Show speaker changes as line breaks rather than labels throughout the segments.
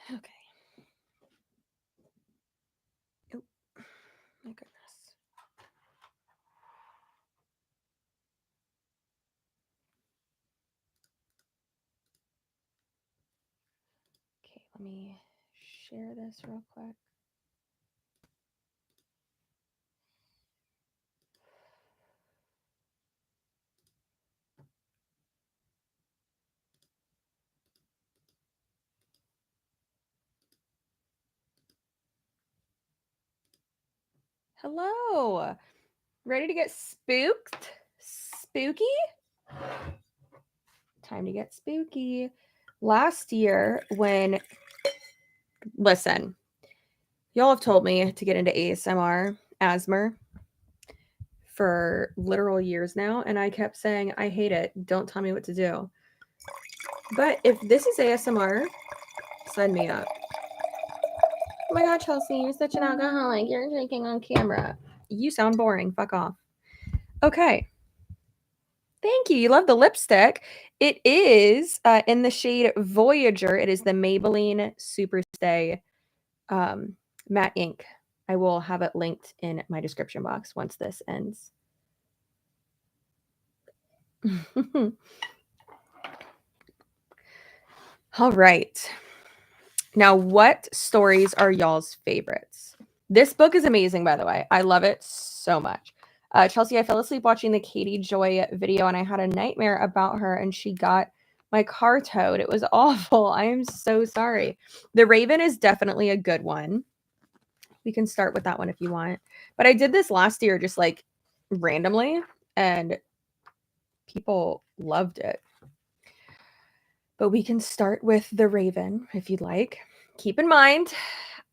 Okay. Oh, my goodness. Okay, let me share this real quick. Hello. Ready to get spooked? Spooky? Time to get spooky. Last year, when, listen, y'all have told me to get into ASMR, ASMR, for literal years now, and I kept saying, I hate it. Don't tell me what to do. But if this is ASMR, sign me up. Oh my god, Chelsea, you're such an alcoholic. You're drinking on camera. You sound boring. Fuck off. Okay. Thank you. You love the lipstick. It is in the shade Voyager. It is the Maybelline Superstay matte ink. I will have it linked in my description box once this ends. All right. Now, what stories are y'all's favorites? This book is amazing, by the way. I love it so much. Chelsea, I fell asleep watching the Katie Joy video and I had a nightmare about her and she got my car towed. It was awful. I am so sorry. The Raven is definitely a good one. We can start with that one if you want. But I did this last year just like randomly and people loved it. But we can start with The Raven if you'd like. Keep in mind,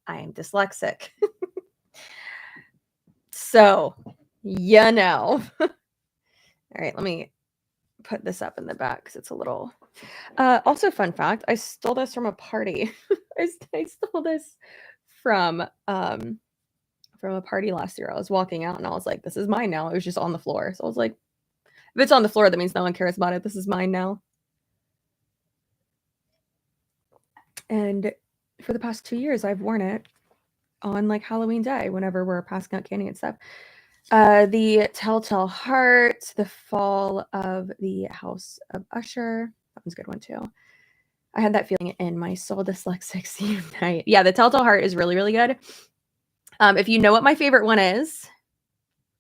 I am dyslexic. So, you know. All right, let me put this up in the back because it's a little... also, fun fact, I stole this from a party. I stole this from a party last year. I was walking out and I was like, this is mine now. It was just on the floor. So I was like, if it's on the floor, that means no one cares about it. This is mine now. And for the past 2 years, I've worn it on like Halloween Day whenever we're passing out candy and stuff. The Telltale Heart, The Fall of the House of Usher. That one's a good one too. I had that feeling in my soul dyslexics unite. Yeah, the Telltale Heart is really, really good. If you know what my favorite one is,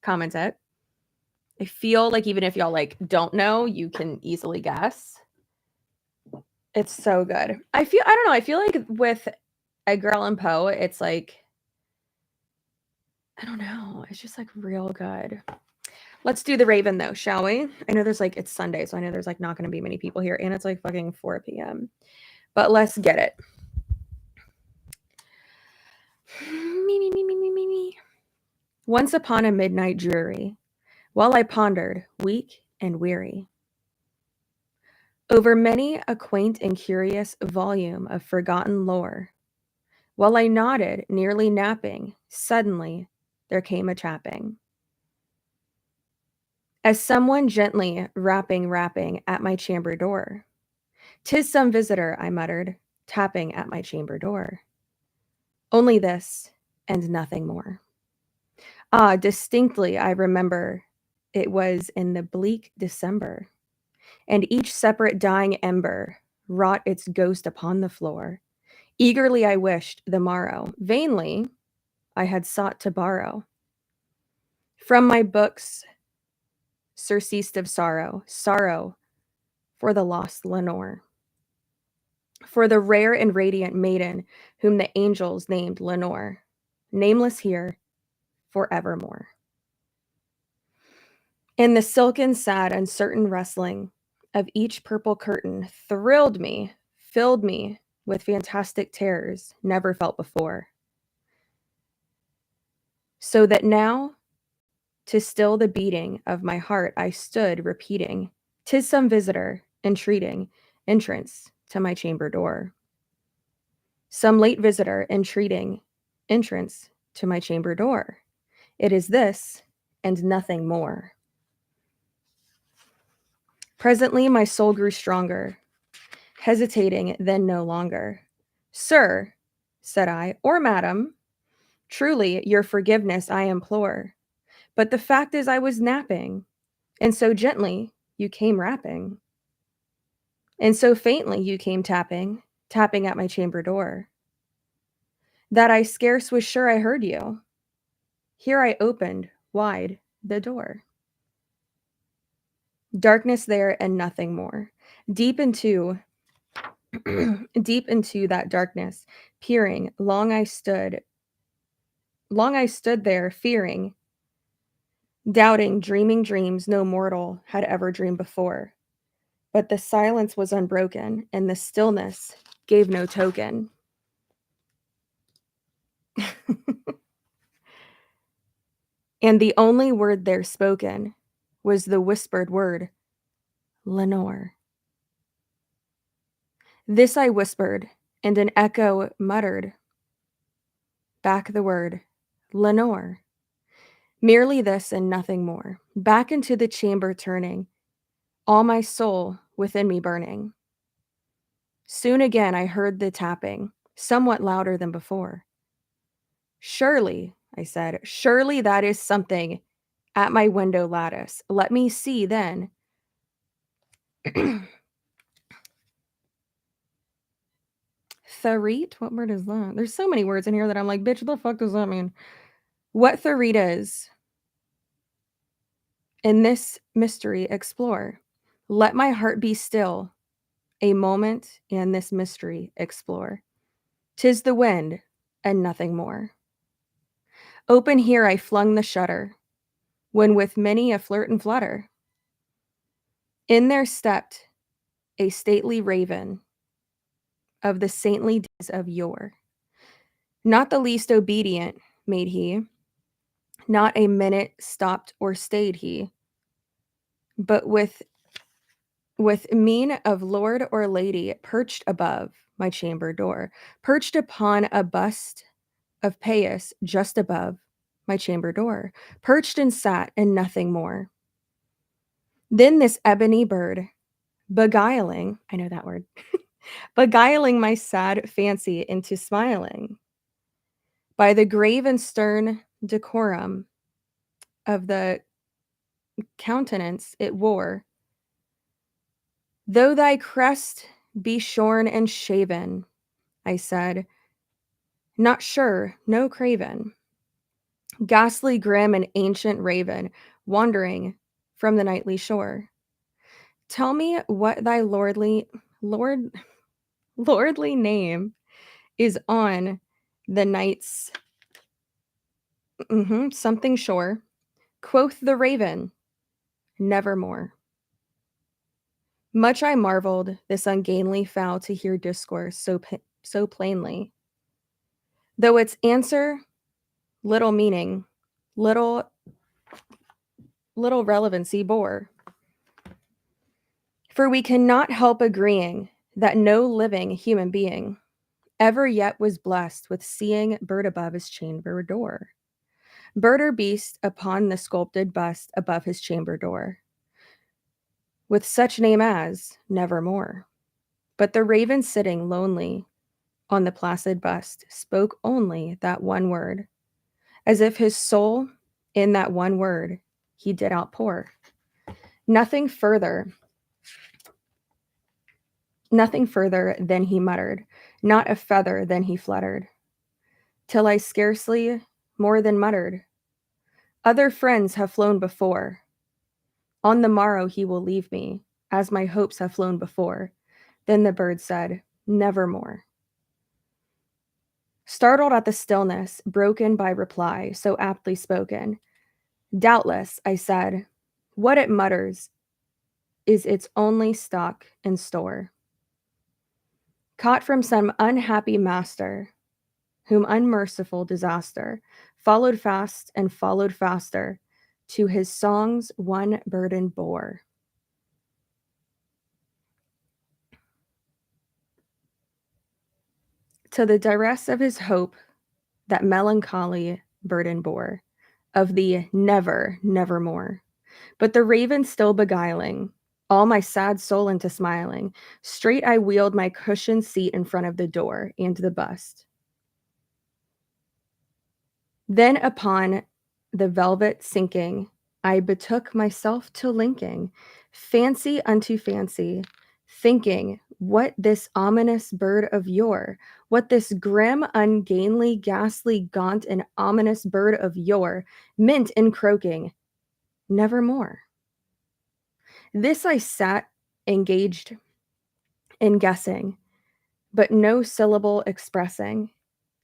comment it. I feel like even if y'all like don't know, you can easily guess. It's so good. I don't know, I feel like with Edgar Allan Poe, it's like, I don't know, it's just like real good. Let's do The Raven though, shall we? I know there's like, it's Sunday, so I know there's like not going to be many people here, and it's like fucking 4 p.m. But let's get it. Me. Once upon a midnight dreary, while I pondered, weak and weary, over many a quaint and curious volume of forgotten lore, while I nodded, nearly napping, suddenly there came a tapping. As someone gently rapping at my chamber door. "'Tis some visitor," I muttered, tapping at my chamber door. Only this, and nothing more. Ah, distinctly I remember it was in the bleak December, and each separate dying ember wrought its ghost upon the floor. Eagerly I wished the morrow, vainly I had sought to borrow from my books surceased of sorrow, sorrow for the lost Lenore, for the rare and radiant maiden whom the angels named Lenore, nameless here forevermore. And the silken, sad, uncertain rustling of each purple curtain thrilled me, filled me with fantastic terrors never felt before. So that now, to still the beating of my heart, I stood repeating, "'Tis some visitor, entreating entrance to my chamber door. Some late visitor entreating entrance to my chamber door. It is this and nothing more." Presently my soul grew stronger, hesitating then no longer, Sir, said I, or madam, truly your forgiveness I implore. But the fact is I was napping, and so gently you came rapping. And so faintly you came tapping, tapping at my chamber door, that I scarce was sure I heard you. Here I opened wide the door. Darkness there and nothing more. Deep into deep into that darkness, peering, long I stood there, fearing, doubting, dreaming dreams no mortal had ever dreamed before. But the silence was unbroken, and the stillness gave no token. And the only word there spoken was the whispered word, Lenore. This I whispered, and an echo muttered back the word, Lenore. Merely this and nothing more. Back into the chamber turning, all my soul within me burning. Soon again I heard the tapping, somewhat louder than before. Surely, I said, surely that is something at my window lattice. Let me see then. Tharit? What word is that? There's so many words in here that I'm like, bitch, what the fuck does that mean? What Tharit is? In this mystery explore. Let my heart be still a moment and this mystery explore. 'Tis the wind and nothing more. Open here I flung the shutter, when with many a flirt and flutter, in there stepped a stately raven of the saintly days of yore. Not the least obedient made he, not a minute stopped or stayed he, but with mien of lord or lady perched above my chamber door, perched upon a bust of Paius just above my chamber door, perched and sat and nothing more. Then this ebony bird, beguiling, I know that word, beguiling my sad fancy into smiling, by the grave and stern decorum of the countenance it wore, though thy crest be shorn and shaven, I said, not sure, no craven, ghastly grim and ancient raven, wandering from the nightly shore. Tell me what thy lordly name is on the night's something shore. Quoth the raven, nevermore. Much I marveled this ungainly fowl to hear discourse so plainly, though its answer little meaning, little relevancy bore. For we cannot help agreeing that no living human being ever yet was blessed with seeing bird above his chamber door, bird or beast upon the sculpted bust above his chamber door, with such name as Nevermore. But the raven sitting lonely on the placid bust spoke only that one word, as if his soul in that one word he did outpour. Nothing further than he muttered, not a feather than he fluttered, till I scarcely more than muttered, other friends have flown before. On the morrow he will leave me, as my hopes have flown before. Then the bird said, nevermore. Startled at the stillness, broken by reply so aptly spoken, doubtless, I said, what it mutters is its only stock and store. Caught from some unhappy master, whom unmerciful disaster followed fast and followed faster, to his song's one burden bore. To the duress of his hope, that melancholy burden bore, of the nevermore. But the raven still beguiling, all my sad soul into smiling. Straight I wheeled my cushioned seat in front of the door and the bust. Then upon the velvet sinking, I betook myself to linking, fancy unto fancy, thinking what this ominous bird of yore, what this grim, ungainly, ghastly, gaunt, and ominous bird of yore meant in croaking, nevermore. This I sat engaged in guessing, but no syllable expressing,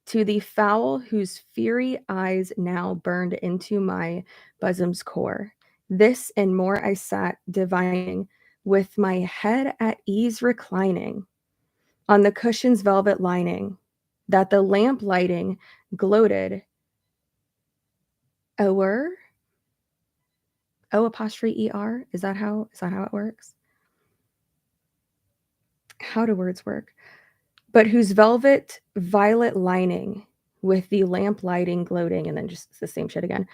to the fowl whose fiery eyes now burned into my bosom's core. This and more I sat divining, with my head at ease reclining on the cushion's velvet lining, that the lamp lighting gloated o'er. O apostrophe ER? Is that how it works? How do words work? But whose velvet violet lining with the lamp lighting gloating, and then just the same shit again.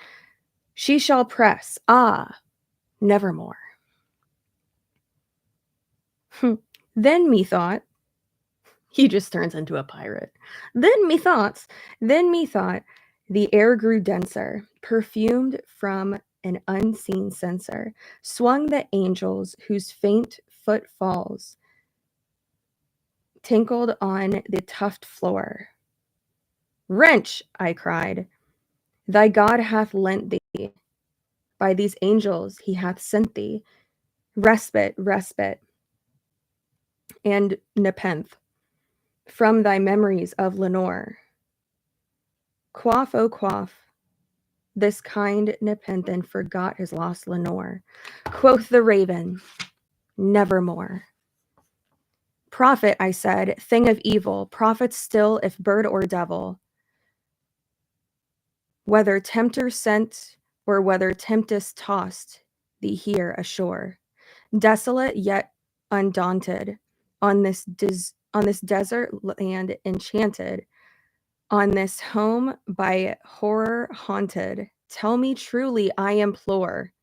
She shall press, nevermore. Then methought, he just turns into a pirate. Then methought, the air grew denser, perfumed from an unseen censer, swung the angels whose faint footfalls tinkled on the tuft floor. Wrench, I cried, thy God hath lent thee, by these angels he hath sent thee, respite, and nepenthe from thy memories of Lenore. Quaff, oh quaff, this kind nepenthe and forgot his lost Lenore. Quoth the raven, nevermore. Prophet, I said, thing of evil, prophet still if bird or devil, whether tempter sent or whether tempest tossed thee here ashore, desolate yet undaunted, on this desert land enchanted, on this home by horror haunted, tell me truly, I implore,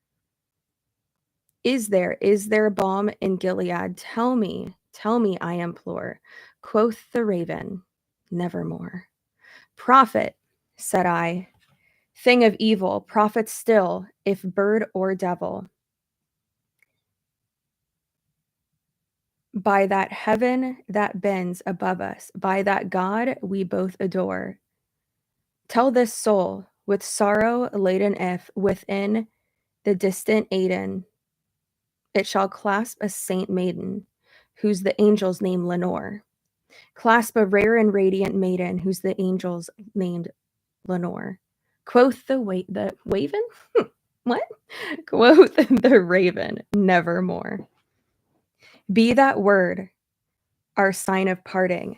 is there balm in Gilead? Tell me, I implore. Quoth the raven, nevermore. Prophet, said I, thing of evil, prophet still, if bird or devil, by that heaven that bends above us, by that God we both adore. Tell this soul, with sorrow laden if within the distant Aden, it shall clasp a saint maiden, whose the angels name Lenore. Clasp a rare and radiant maiden, whose the angels named Lenore. Quoth the waven? What? Quoth the raven, nevermore. Be that word our sign of parting,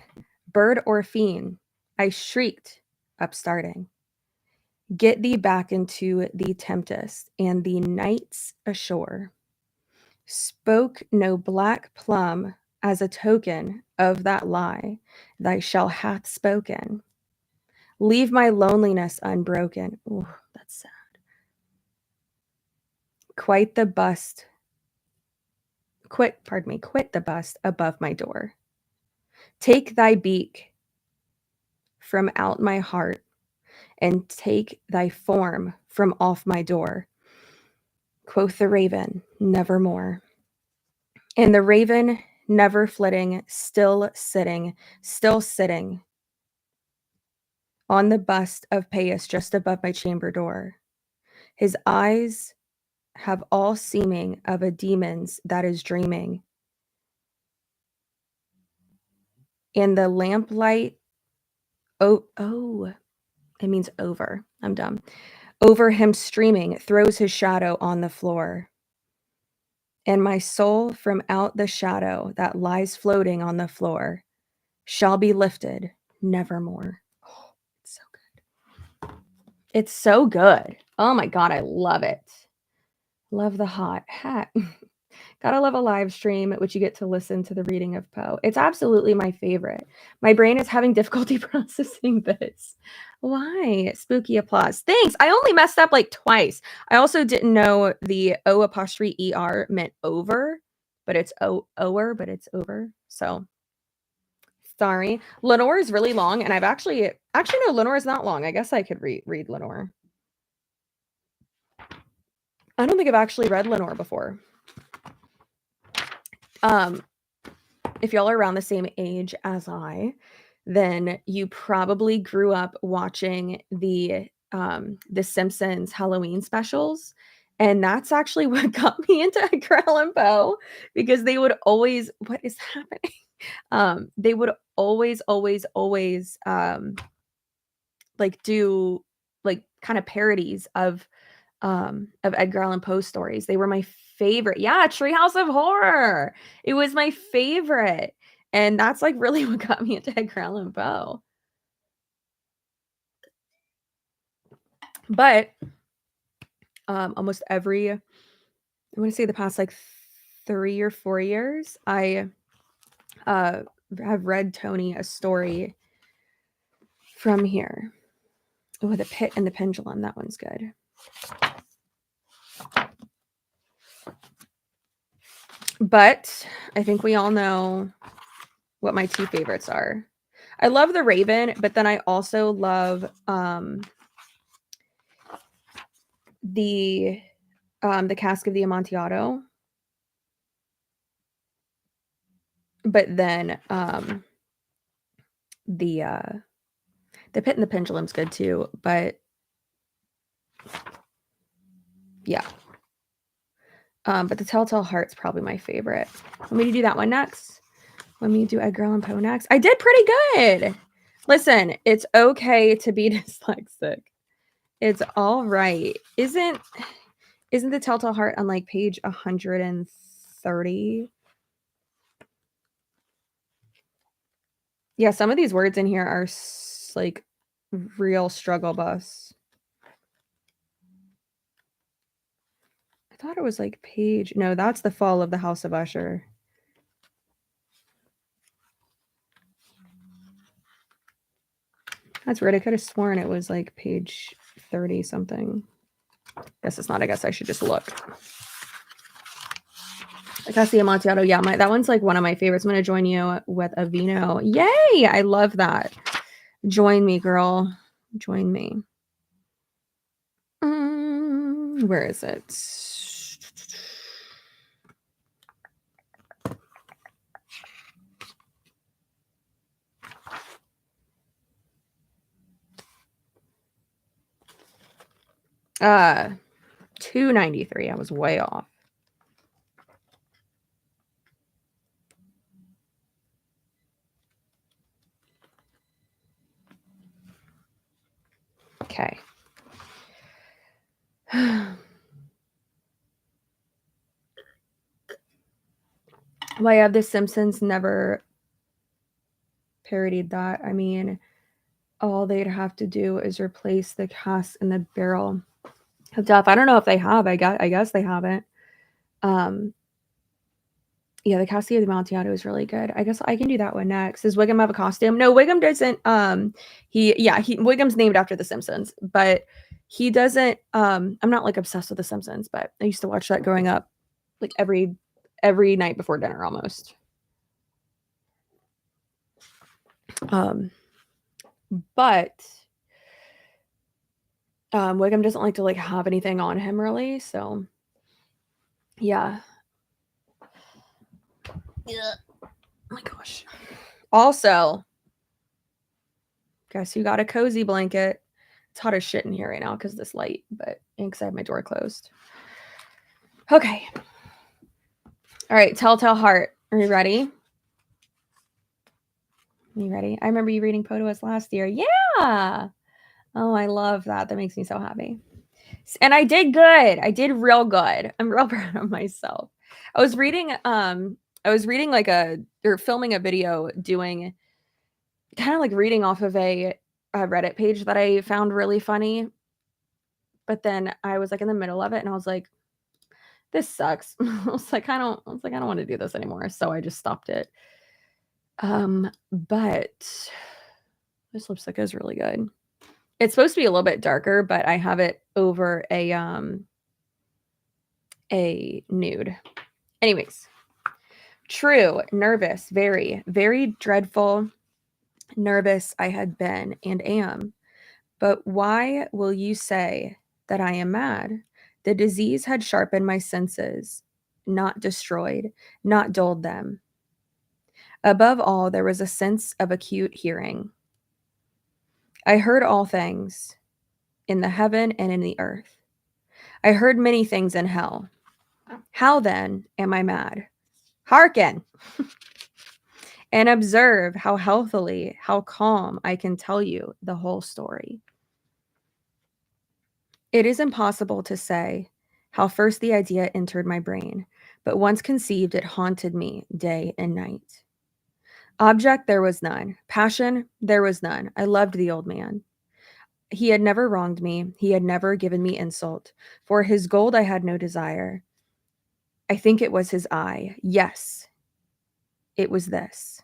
bird or fiend, I shrieked, upstarting. Get thee back into the tempest and the nights ashore. Spoke no black plum as a token of that lie thy shell hath spoken. Leave my loneliness unbroken. Ooh, that's sad. Quit the bust above my door. Take thy beak from out my heart and take thy form from off my door. Quoth the raven, nevermore. And the raven, never flitting, still sitting on the bust of Paius just above my chamber door. His eyes have all seeming of a demon's that is dreaming. And the lamplight, it means over. I'm dumb. Over him streaming, throws his shadow on the floor. And my soul from out the shadow that lies floating on the floor shall be lifted nevermore. Oh, it's so good. It's so good. Oh my God, I love it. Love the hot hat. Gotta love a live stream at which you get to listen to the reading of Poe. It's absolutely my favorite. My brain is having difficulty processing this. Why? Spooky applause. Thanks. I only messed up like twice. I also didn't know the O apostrophe ER meant over. but it's over, but it's over. So sorry. Lenore is really long, and I've actually no, Lenore is not long. I guess I could read Lenore. I don't think I've actually read Lenore before. If y'all are around the same age as I, then you probably grew up watching the Simpsons Halloween specials. And that's actually what got me into Edgar Allan Poe, because they would always, what is happening? They would always like do like kind of parodies of Edgar Allan Poe stories. They were my favorite. Yeah, Treehouse of Horror. It was my favorite. And that's like really what got me into Edgar Allan Poe. But almost every, I want to say the past like 3 or 4 years, I have read Tony a story from here. Oh, The Pit and the Pendulum. That one's good. But I think we all know what my 2 favorites are. I love The Raven, but then I also love the Cask of the Amontillado. But then the Pit and the Pendulum's good too, but yeah. But the Telltale Heart's probably my favorite. Want me to do that one next? Let me do Edgar Allan Poe next. I did pretty good. Listen, it's okay to be dyslexic. It's all right. Isn't the Telltale Heart on like page 130? Yeah, some of these words in here are like real struggle bus. I thought it was like page. No, that's The Fall of the House of Usher. That's weird. I could have sworn it was like page 30 something. Guess it's not. I guess I should just look. Cask of the Amontillado. Yeah, that one's like one of my favorites. I'm going to join you with a vino. Yay! I love that. Join me, girl. Join me. Where is it? $2.93. I was way off. Okay. Why have The Simpsons never parodied that? I mean, all they'd have to do is replace the cask in the barrel of death. I don't know if they have. I guess they haven't. Yeah, the Cask of the Amontillado is really good. I guess I can do that one next. Does Wiggum have a costume? No, Wiggum doesn't. Wiggum's named after The Simpsons, but he doesn't. I'm not like obsessed with The Simpsons, but I used to watch that growing up, like every night before dinner almost. But Wiggum doesn't like to like have anything on him really, so yeah. Oh my gosh. Also, guess who got a cozy blanket? It's hot as shit in here right now because of this light, but because I have my door closed. Okay. All right, Telltale Heart. Are you ready? Are you ready? I remember you reading Poe to us last year. Yeah. Oh, I love that. That makes me so happy. And I did good. I did real good. I'm real proud of myself. I was reading like filming a video doing kind of like reading off of a Reddit page that I found really funny. But then I was like in the middle of it and I was like, this sucks. I was like, I don't want to do this anymore. So I just stopped it. But this lipstick is really good. It's supposed to be a little bit darker, but I have it over a nude. Anyways, True, nervous, very, very dreadful, nervous I had been and am. But why will you say that I am mad? The disease had sharpened my senses, not destroyed, not dulled them. Above all, there was a sense of acute hearing. I heard all things in the heaven and in the earth. I heard many things in hell. How then am I mad? Hearken and observe how healthily, how calm I can tell you the whole story. It is impossible to say how first the idea entered my brain, but once conceived, it haunted me day and night. Object there was none. Passion there was none. I loved the old man. He had never wronged me. He had never given me insult. For his gold I had no desire. I think it was his eye. Yes, it was this.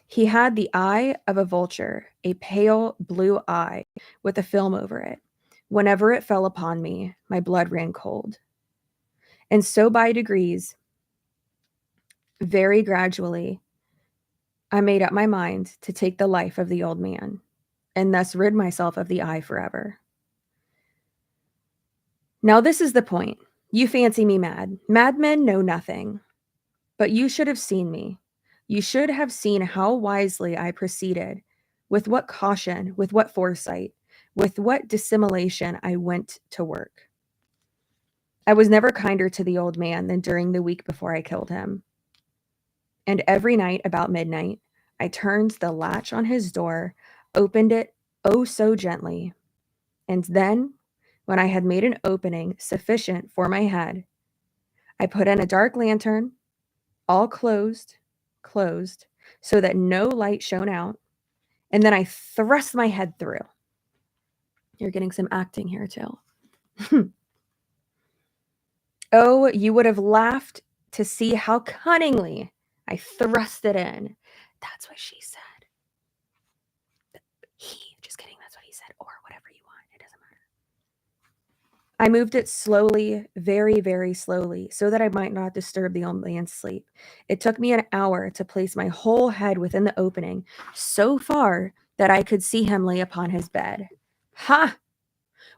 He had the eye of a vulture, a pale blue eye with a film over it. Whenever it fell upon me, my blood ran cold. And so by degrees, very gradually, I made up my mind to take the life of the old man and thus rid myself of the eye forever. Now this is the point. You fancy me mad. Madmen know nothing. But you should have seen me. You should have seen how wisely I proceeded, with what caution, with what foresight, with what dissimulation I went to work. I was never kinder to the old man than during the week before I killed him. And every night about midnight, I turned the latch on his door, opened it oh so gently, and then, when I had made an opening sufficient for my head, I put in a dark lantern, all closed, so that no light shone out, and then I thrust my head through. You're getting some acting here, too. Oh, you would have laughed to see how cunningly I thrust it in. That's what she said. Just kidding, that's what he said, or whatever you want. It doesn't matter. I moved it slowly, very, very slowly, so that I might not disturb the old man's sleep. It took me an hour to place my whole head within the opening, so far that I could see him lay upon his bed. Ha!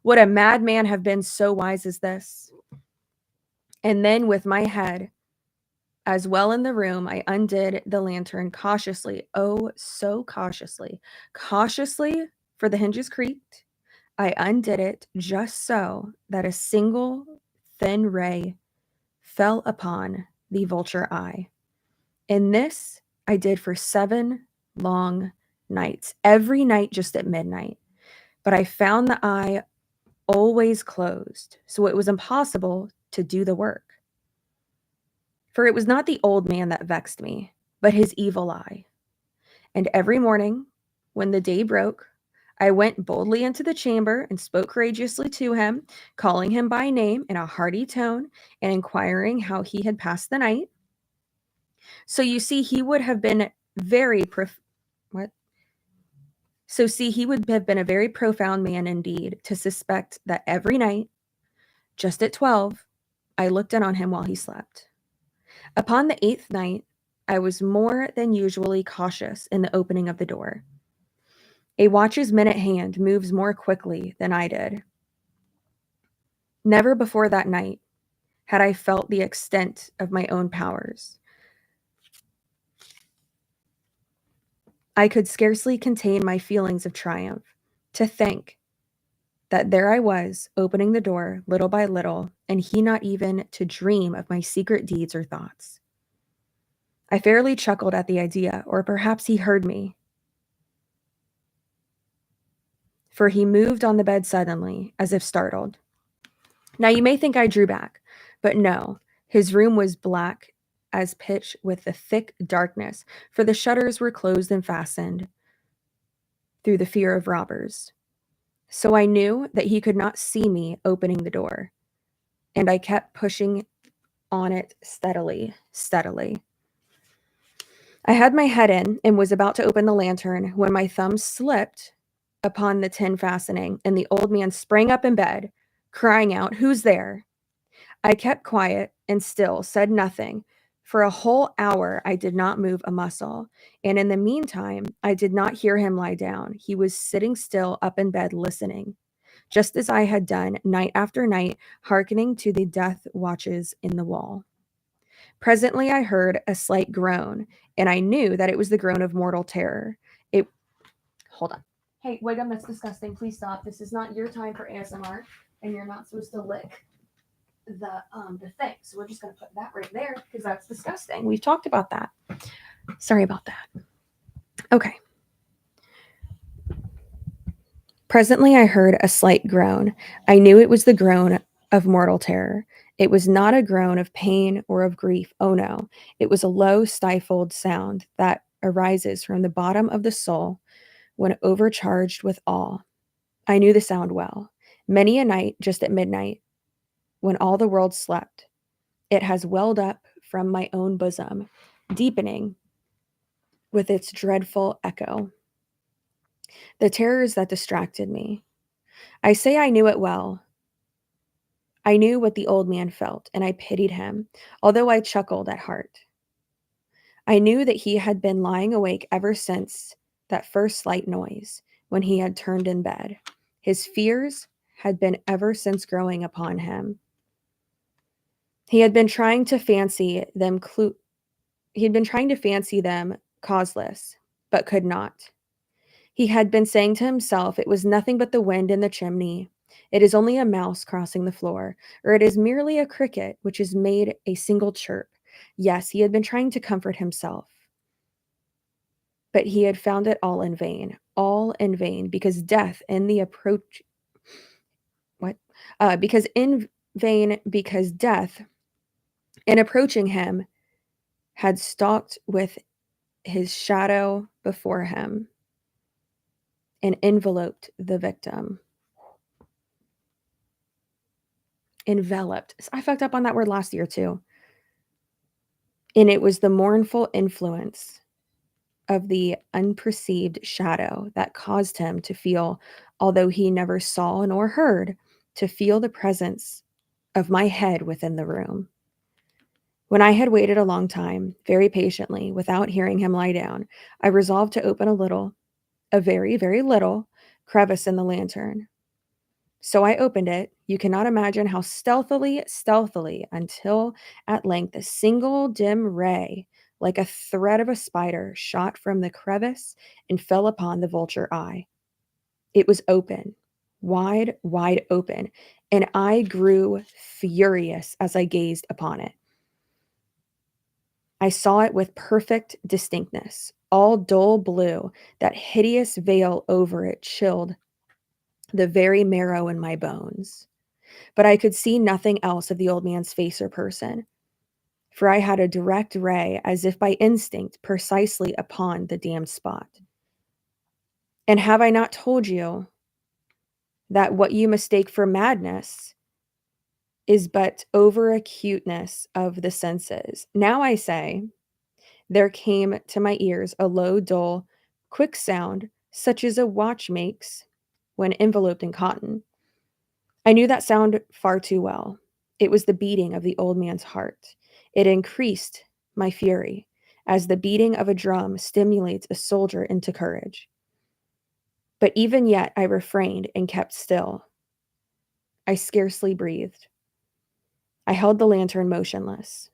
Would a madman have been so wise as this? And then with my head as well in the room, I undid the lantern cautiously. Oh, so cautiously. Cautiously, for the hinges creaked. I undid it just so that a single thin ray fell upon the vulture eye. And this I did for 7 long nights, every night just at midnight. But I found the eye always closed, so it was impossible to do the work. For it was not the old man that vexed me, but his evil eye. And every morning, when the day broke, I went boldly into the chamber and spoke courageously to him, calling him by name in a hearty tone and inquiring how he had passed the night. So you see, he would have been a very profound man indeed to suspect that every night, just at 12, I looked in on him while he slept. Upon the 8th night, I was more than usually cautious in the opening of the door. A watch's minute hand moves more quickly than I did. Never before that night had I felt the extent of my own powers. I could scarcely contain my feelings of triumph to think that there I was, opening the door little by little, and he not even to dream of my secret deeds or thoughts. I fairly chuckled at the idea, or perhaps he heard me, for he moved on the bed suddenly, as if startled. Now you may think I drew back, but no, his room was black as pitch with the thick darkness, for the shutters were closed and fastened through the fear of robbers. So I knew that he could not see me opening the door, and I kept pushing on it steadily. I had my head in and was about to open the lantern when my thumb slipped upon the tin fastening, and the old man sprang up in bed, crying out, "Who's there?" I kept quiet and still, said nothing, For a whole hour, I did not move a muscle, and in the meantime, I did not hear him lie down. He was sitting still up in bed listening, just as I had done night after night, hearkening to the death watches in the wall. Presently, I heard a slight groan, and I knew that it was the groan of mortal terror. It. Hold on. Hey, Wiggum, that's disgusting. Please stop. This is not your time for ASMR, and you're not supposed to lick the thing. So we're just gonna put that right there because that's disgusting. We've talked about that. Sorry about that. Okay. Presently, I heard a slight groan. I knew it was the groan of mortal terror. It was not a groan of pain or of grief. Oh no. It was a low, stifled sound that arises from the bottom of the soul when overcharged with awe. I knew the sound well. Many a night, just at midnight, when all the world slept, it has welled up from my own bosom, deepening with its dreadful echo. The terrors that distracted me. I say I knew it well. I knew what the old man felt, and I pitied him, although I chuckled at heart. I knew that he had been lying awake ever since that first slight noise, when he had turned in bed. His fears had been ever since growing upon him. He had been trying to fancy them causeless, but could not. He had been saying to himself, it was nothing but the wind in the chimney. It is only a mouse crossing the floor, or it is merely a cricket which has made a single chirp. Yes, he had been trying to comfort himself. But he had found it all in vain, because death in the approach. What? Because in vain, because death, in approaching him, had stalked with his shadow before him and enveloped the victim. Enveloped. I fucked up on that word last year too. And it was the mournful influence of the unperceived shadow that caused him to feel, although he never saw nor heard, to feel the presence of my head within the room. When I had waited a long time, very patiently, without hearing him lie down, I resolved to open a very, very little crevice in the lantern. So I opened it. You cannot imagine how stealthily, until at length a single dim ray, like a thread of a spider, shot from the crevice and fell upon the vulture eye. It was open, wide, wide open, and I grew furious as I gazed upon it. I saw it with perfect distinctness, all dull blue. That hideous veil over it chilled the very marrow in my bones. But I could see nothing else of the old man's face or person, for I had a direct ray, as if by instinct, precisely upon the damned spot. And have I not told you that what you mistake for madness is but over-acuteness of the senses? Now I say, there came to my ears a low, dull, quick sound, such as a watch makes when enveloped in cotton. I knew that sound far too well. It was the beating of the old man's heart. It increased my fury, as the beating of a drum stimulates a soldier into courage. But even yet I refrained and kept still. I scarcely breathed. I held the lantern motionless.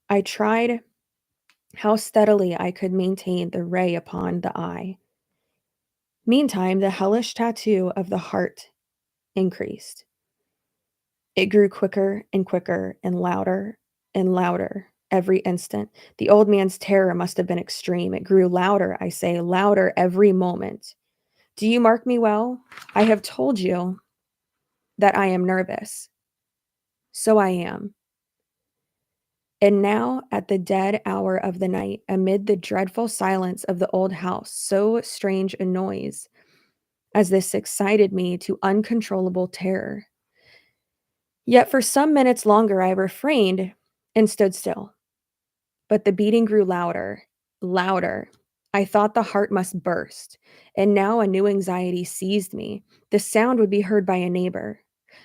I tried how steadily I could maintain the ray upon the eye. Meantime, the hellish tattoo of the heart increased. It grew quicker and quicker and louder every instant. The old man's terror must have been extreme. It grew louder, I say, louder every moment. Do you mark me well? I have told you that I am nervous. So I am. And now, at the dead hour of the night, amid the dreadful silence of the old house, so strange a noise as this excited me to uncontrollable terror. Yet for some minutes longer I refrained and stood still. But the beating grew louder. I thought the heart must burst, and now a new anxiety seized me. The sound would be heard by a neighbor.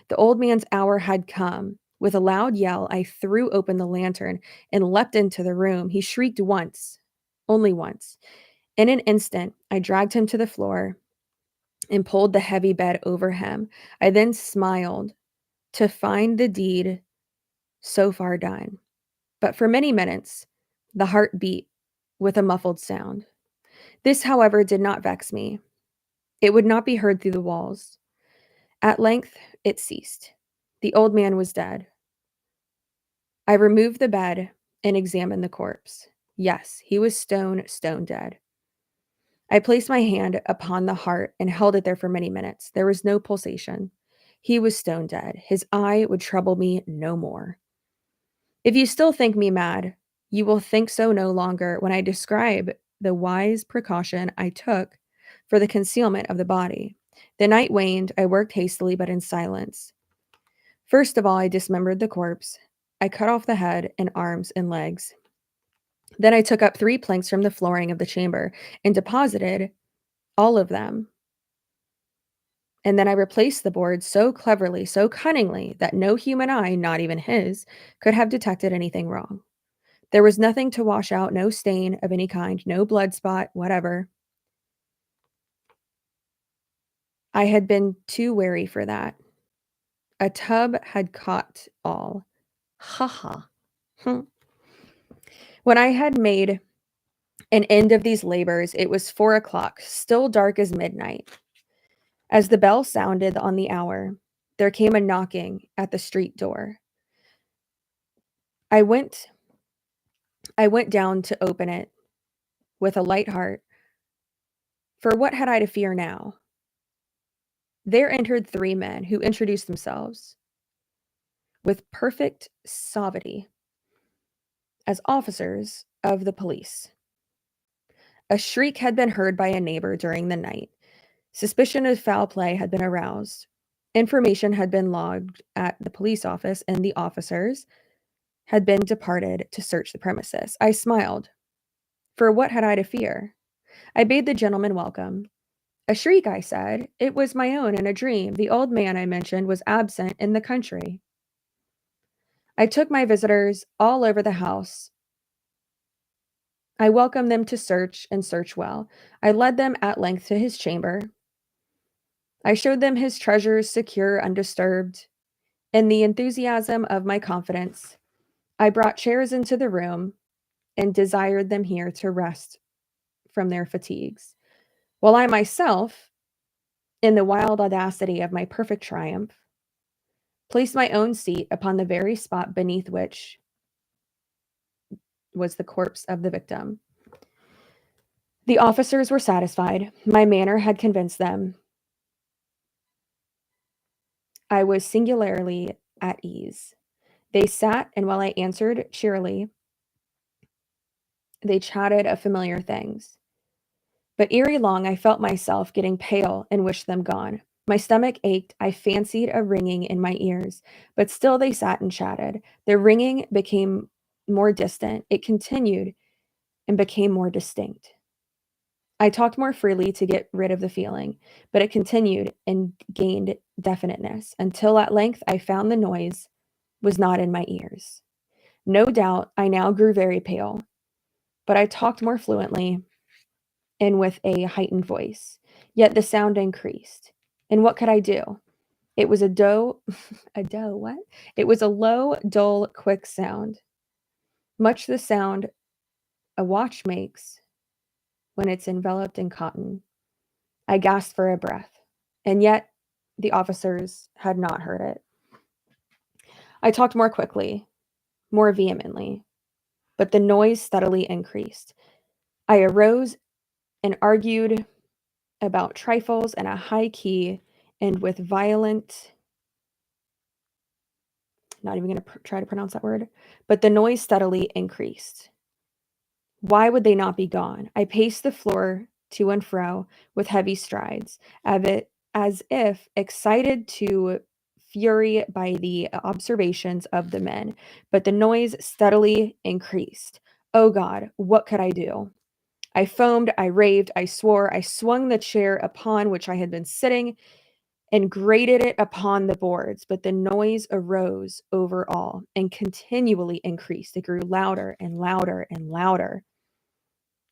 The old man's hour had come. With a loud yell, I threw open the lantern and leapt into the room. He shrieked once, only once. In an instant, I dragged him to the floor and pulled the heavy bed over him. I then smiled to find the deed so far done. But for many minutes, the heart beat with a muffled sound. This, however, did not vex me. It would not be heard through the walls. At length, it ceased. The old man was dead. I removed the bed and examined the corpse. Yes, he was stone dead. I placed my hand upon the heart and held it there for many minutes. There was no pulsation. He was stone dead. His eye would trouble me no more. If you still think me mad, you will think so no longer when I describe the wise precaution I took for the concealment of the body. The night waned. I worked hastily, but in silence. First of all, I dismembered the corpse. I cut off the head and arms and legs. Then I took up 3 planks from the flooring of the chamber and deposited all of them. And then I replaced the boards so cleverly, so cunningly, that no human eye, not even his, could have detected anything wrong. There was nothing to wash out, no stain of any kind, no blood spot, whatever. I had been too wary for that. A tub had caught all. Ha ha. When I had made an end of these labors, it was 4 o'clock, still dark as midnight. As the bell sounded on the hour, there came a knocking at the street door. I went down to open it with a light heart, for what had I to fear now? There entered 3 men who introduced themselves with perfect suavity as officers of the police. A shriek had been heard by a neighbor during the night. Suspicion of foul play had been aroused. Information had been logged at the police office, and the officers had been departed to search the premises. I smiled. For what had I to fear? I bade the gentleman welcome. A shriek, I said. It was my own in a dream. The old man I mentioned was absent in the country. I took my visitors all over the house. I welcomed them to search and search well. I led them at length to his chamber. I showed them his treasures secure, undisturbed. In the enthusiasm of my confidence, I brought chairs into the room and desired them here to rest from their fatigues, while I myself, in the wild audacity of my perfect triumph, placed my own seat upon the very spot beneath which was the corpse of the victim. The officers were satisfied. My manner had convinced them. I was singularly at ease. They sat, and while I answered cheerily, they chatted of familiar things. But ere long, I felt myself getting pale and wished them gone. My stomach ached. I fancied a ringing in my ears, but still they sat and chatted. The ringing became more distant. It continued and became more distinct. I talked more freely to get rid of the feeling, but it continued and gained definiteness until at length I found the noise was not in my ears. No doubt I now grew very pale, but I talked more fluently and with a heightened voice. Yet the sound increased. And what could I do? It was what? It was a low, dull, quick sound. Much the sound a watch makes when it's enveloped in cotton. I gasped for a breath, and yet the officers had not heard it. I talked more quickly, more vehemently, but the noise steadily increased. I arose and argued about trifles in a high key and with violent, not even going to try to pronounce that word, but the noise steadily increased. Why would they not be gone? I paced the floor to and fro with heavy strides, as if excited to fury by the observations of the men, but the noise steadily increased. Oh God, what could I do? I foamed, I raved, I swore, I swung the chair upon which I had been sitting and grated it upon the boards, but the noise arose over all and continually increased. It grew louder and louder and louder.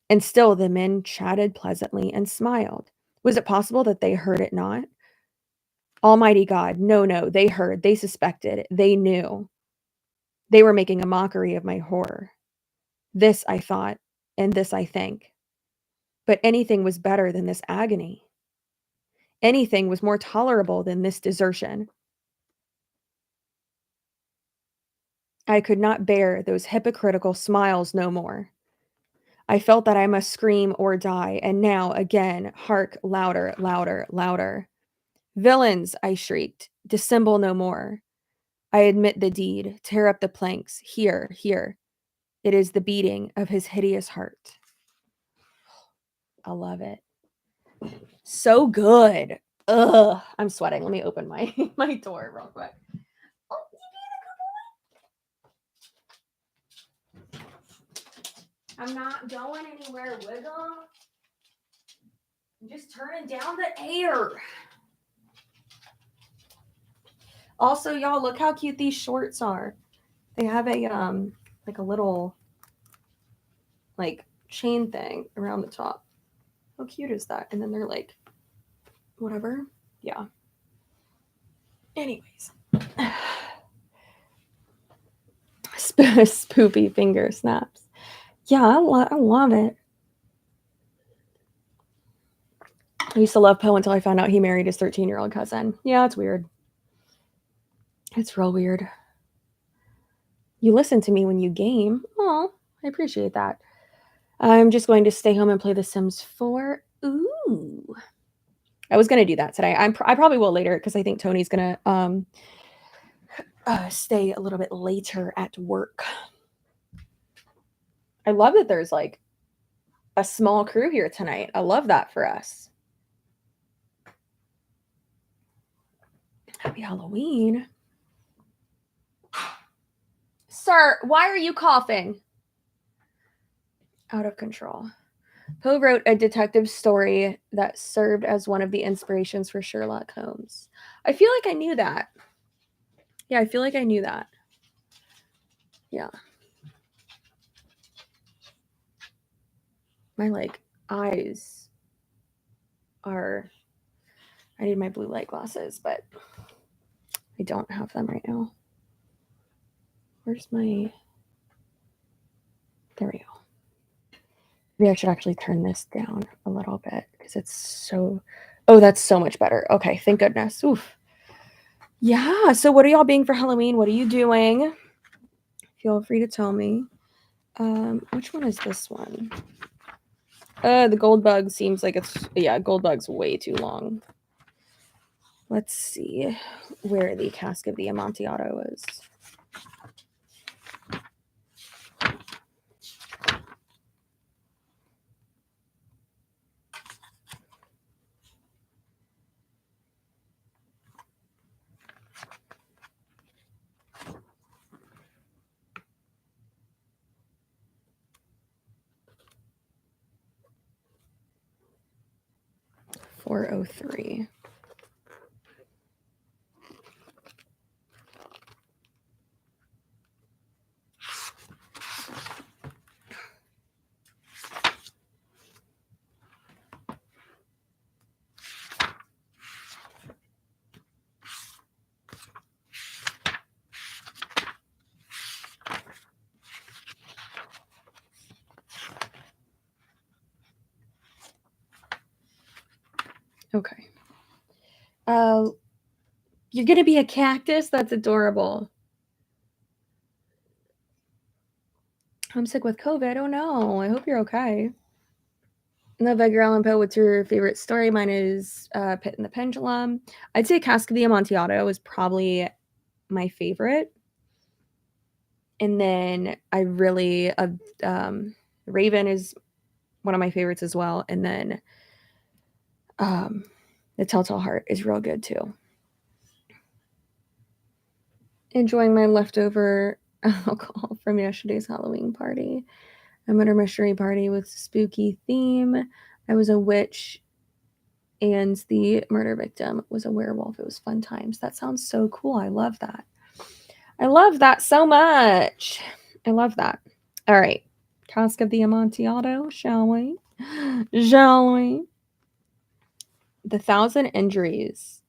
And still the men chatted pleasantly and smiled. Was it possible that they heard it not? Almighty God, no, they heard, they suspected, they knew. They were making a mockery of my horror. This I thought, and this I think. But anything was better than this agony. Anything was more tolerable than this desertion. I could not bear those hypocritical smiles no more. I felt that I must scream or die, and now, again, hark, louder, louder, louder. Villains, I shrieked, dissemble no more. I admit the deed, tear up the planks, here, here. It is the beating of his hideous heart. I love it. So good. Ugh, I'm sweating. Let me open my, my door real quick. I'm not going anywhere, Wiggle. I'm just turning down the air. Also, y'all, look how cute these shorts are. They have a like a little like chain thing around the top. How cute is that? And then they're like whatever. Yeah. Anyways. Spoopy finger snaps. Yeah, I love it. I used to love Poe until I found out he married his 13-year-old cousin. Yeah, it's weird. It's real weird. You listen to me when you game. Oh, I appreciate that. I'm just going to stay home and play The Sims 4. Ooh. I was going to do that today. I probably will later because I think Tony's going to stay a little bit later at work. I love that there's like a small crew here tonight. I love that for us. Happy Halloween. Sir, why are you coughing? Out of control. Poe wrote a detective story that served as one of the inspirations for Sherlock Holmes. I feel like I knew that. Yeah, I feel like I knew that. Yeah. My like eyes are, I need my blue light glasses, but I don't have them right now. Where's my, there we go. Maybe I should actually turn this down a little bit because it's so, oh, that's so much better. Okay, thank goodness. Oof. Yeah, so what are y'all being for Halloween? What are you doing? Feel free to tell me. Which one is this one? The gold bug seems like it's, yeah, gold bug's way too long. Let's see where the Cask of the Amontillado is. $4.03. Okay. You're gonna be a cactus? That's adorable. I'm sick with COVID. Oh no. I hope you're okay. Love Edgar Allan Poe. What's your favorite story? Mine is Pit and the Pendulum. I'd say Cask of the Amontillado is probably my favorite. And then I really, Raven is one of my favorites as well. And then the Telltale Heart is real good too. Enjoying my leftover alcohol from yesterday's Halloween party. A murder mystery party with spooky theme. I was a witch and the murder victim was a werewolf. It was fun times. That sounds so cool. I love that. I love that so much. I love that. All right. Cask of the Amontillado, shall we? Shall we? The 1,000 injuries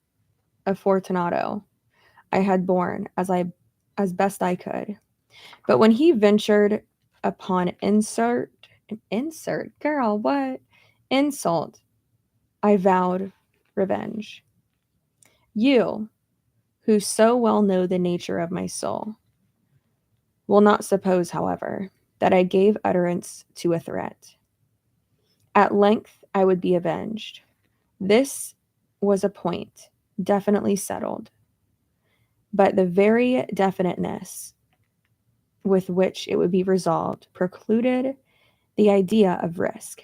of Fortunato I had borne as best I could. But when he ventured upon insult, girl, what? Insult, I vowed revenge. You, who so well know the nature of my soul, will not suppose, however, that I gave utterance to a threat. At length I would be avenged. This was a point definitely settled, but the very definiteness with which it would be resolved precluded the idea of risk.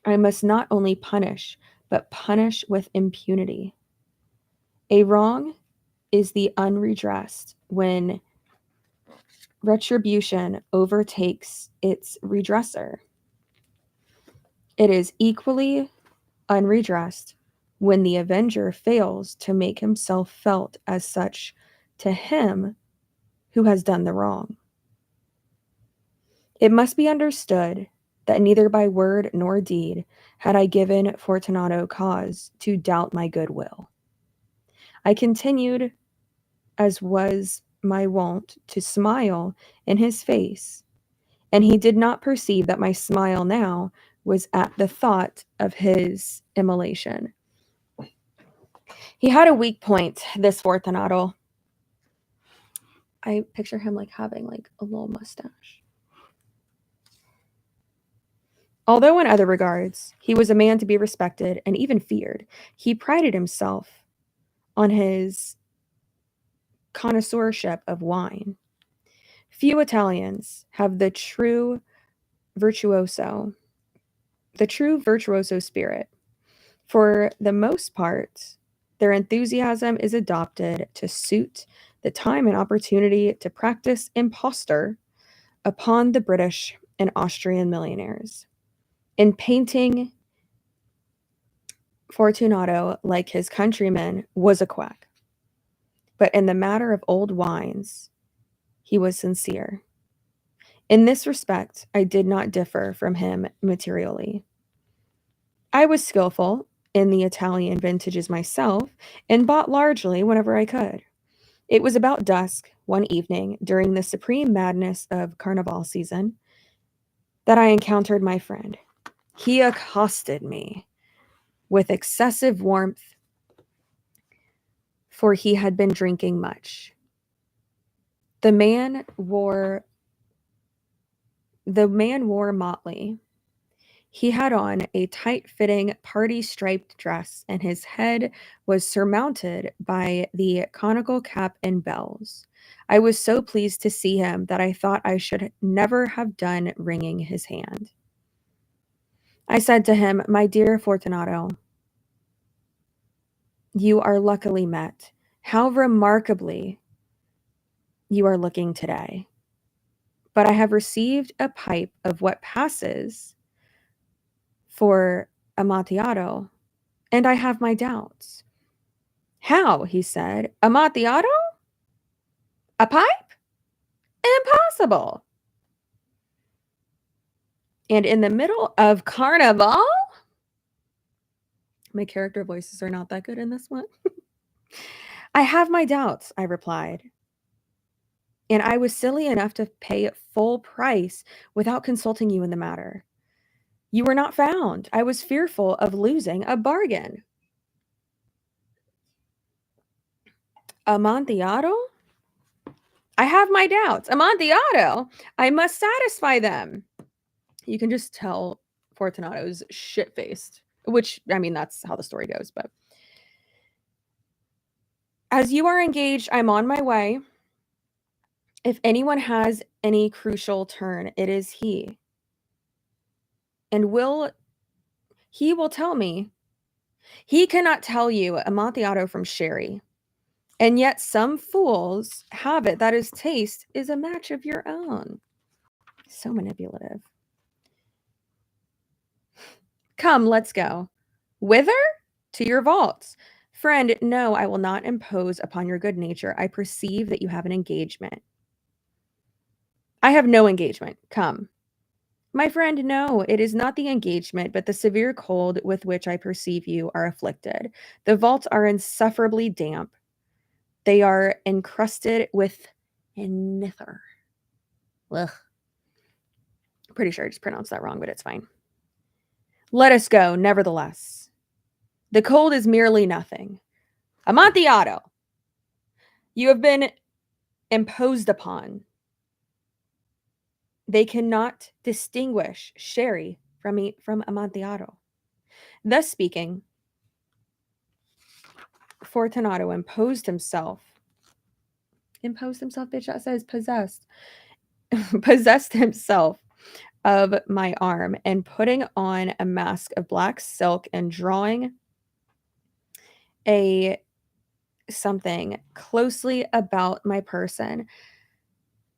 I must not only punish, but punish with impunity. A wrong is the unredressed when retribution overtakes its redresser. It is equally unredressed when the avenger fails to make himself felt as such to him who has done the wrong. It must be understood that neither by word nor deed had I given Fortunato cause to doubt my goodwill. I continued, as was my wont, to smile in his face, and he did not perceive that my smile now was at the thought of his immolation. He had a weak point, this Fortunato. I picture him like having like a little mustache. Although in other regards, he was a man to be respected and even feared, he prided himself on his connoisseurship of wine. Few Italians have the true virtuoso spirit. For the most part, their enthusiasm is adopted to suit the time and opportunity to practice imposture upon the British and Austrian millionaires. In painting, Fortunato, like his countrymen, was a quack. But in the matter of old wines, he was sincere. In this respect, I did not differ from him materially. I was skillful in the Italian vintages myself and bought largely whenever I could. It was about dusk one evening during the supreme madness of Carnival season that I encountered my friend. He accosted me with excessive warmth, for he had been drinking much. The man wore motley. He had on a tight-fitting party-striped dress, and his head was surmounted by the conical cap and bells. I was so pleased to see him that I thought I should never have done wringing his hand. I said to him, "My dear Fortunato, you are luckily met. How remarkably you are looking today. But I have received a pipe of what passes for Amontillado, and I have my doubts." "How?" he said. "Amontillado? A pipe? Impossible." And in the middle of Carnival, my character voices are not that good in this one. "I have my doubts," I replied. "And I was silly enough to pay full price without consulting you in the matter. You were not found. I was fearful of losing a bargain." "Amontillado? I have my doubts. Amontillado? I must satisfy them." You can just tell Fortunato's shit-faced, which, I mean, that's how the story goes, but. "As you are engaged, I'm on my way. If anyone has any crucial turn, it is he. And he will tell me. He cannot tell you Amontillado from sherry. And yet some fools have it that his taste is a match of your own." So manipulative. "Come, let's go. Whither? To your vaults. Friend, no, I will not impose upon your good nature. I perceive that you have an engagement. I have no engagement. Come. My friend, no, it is not the engagement, but the severe cold with which I perceive you are afflicted. The vaults are insufferably damp. They are encrusted with nither. Ugh. Pretty sure I just pronounced that wrong, but it's fine. Let us go, nevertheless. The cold is merely nothing. Amontillado, you have been imposed upon. They cannot distinguish sherry from Amontillado. Thus speaking, Fortunato imposed himself, bitch, that says possessed, possessed himself of my arm, and putting on a mask of black silk and drawing a something closely about my person,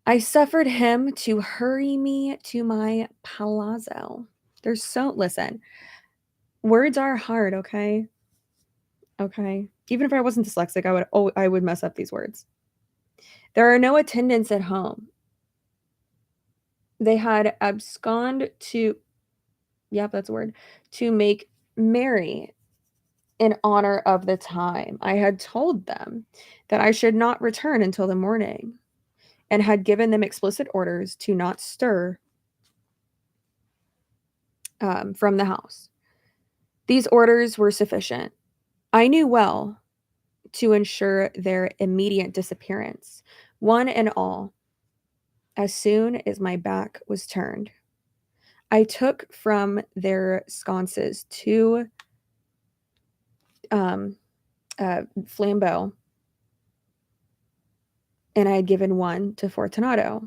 I suffered him to hurry me to my palazzo. Listen, words are hard, okay? Okay. Even if I wasn't dyslexic, I would mess up these words. There are no attendants at home. They had absconded to, yep, that's a word, to make merry in honor of the time. I had told them that I should not return until the morning, and had given them explicit orders to not stir from the house. These orders were sufficient, I knew well, to ensure their immediate disappearance, one and all, as soon as my back was turned. I took from their sconces 2 flambeaux, and I had given one to Fortunato,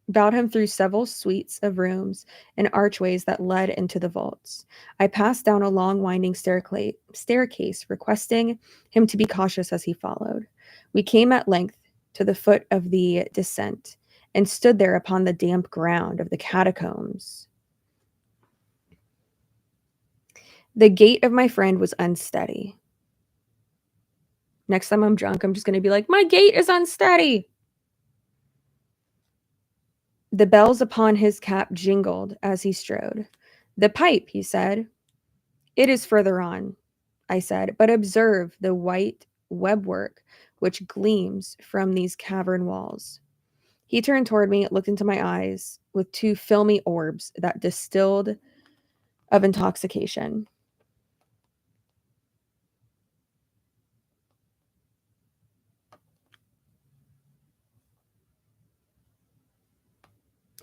bowed him through several suites of rooms and archways that led into the vaults. I passed down a long winding staircase, requesting him to be cautious as he followed. We came at length to the foot of the descent, and stood there upon the damp ground of the catacombs. The gait of my friend was unsteady. Next time I'm drunk, I'm just going to be like, my gait is unsteady. The bells upon his cap jingled as he strode. The pipe, he said. It is further on, I said, but observe the white webwork which gleams from these cavern walls. He turned toward me, looked into my eyes with 2 filmy orbs that distilled of intoxication.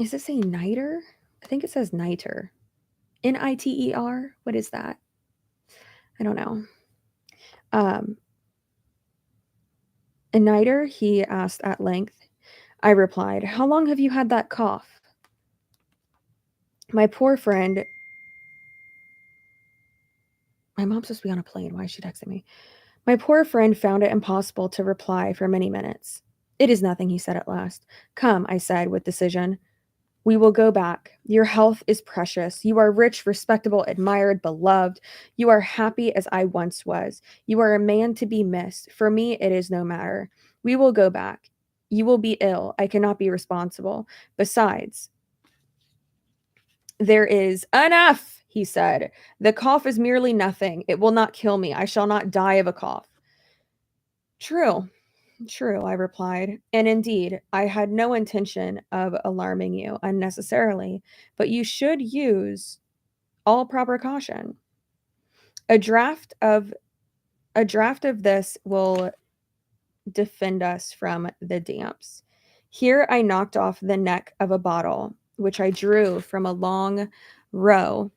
Is this a niter? I think it says niter. Niter? What is that? I don't know. A niter, he asked at length. I replied, how long have you had that cough? My poor friend... My mom's supposed to be on a plane. Why is she texting me? My poor friend found it impossible to reply for many minutes. It is nothing, he said at last. Come, I said with decision. We will go back. Your health is precious. You are rich, respectable, admired, beloved. You are happy as I once was. You are a man to be missed. For me, it is no matter. We will go back. You will be ill. I cannot be responsible. Besides, there is enough, he said. The cough is merely nothing. It will not kill me. I shall not die of a cough. True, I replied. And indeed, I had no intention of alarming you unnecessarily, but you should use all proper caution. A draft of this will defend us from the damps. Here I knocked off the neck of a bottle, which I drew from a long row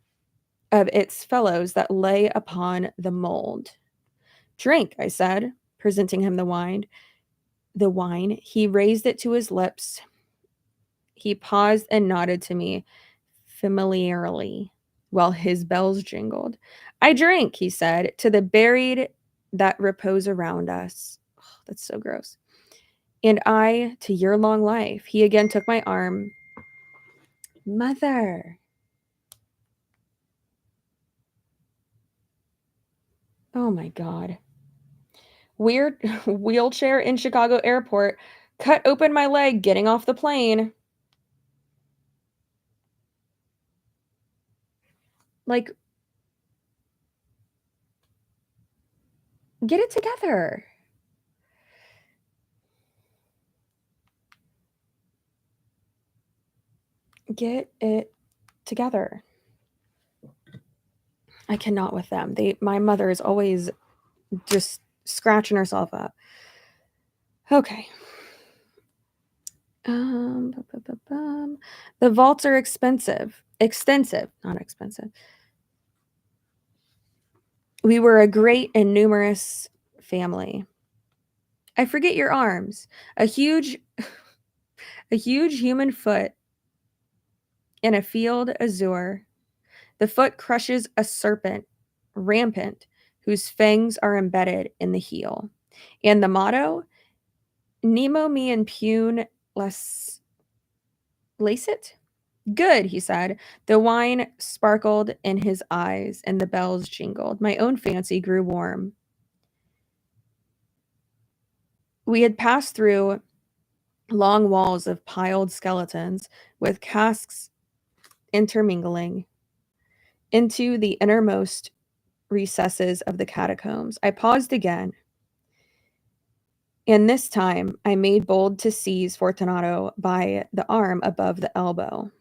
of its fellows that lay upon the mold. Drink, I said, presenting him the wine. He raised it to his lips. He paused and nodded to me familiarly while his bells jingled. I drink, he said, to the buried that repose around us. Oh, that's so gross. And I to your long life. He again took my arm. Mother. Oh my God. Weird wheelchair in Chicago airport. Cut open my leg getting off the plane. Like, get it together. Get it together. I cannot with them. My mother is always just scratching herself up. Okay. The vaults are extensive, not expensive. We were a great and numerous family. I forget your arms. A huge human foot in a field azure. The foot crushes a serpent, rampant, whose fangs are embedded in the heel. And the motto, Nemo me impune lacet? Good, he said. The wine sparkled in his eyes and the bells jingled. My own fancy grew warm. We had passed through long walls of piled skeletons with casks intermingling into the innermost recesses of the catacombs. I paused again, and this time I made bold to seize Fortunato by the arm above the elbow.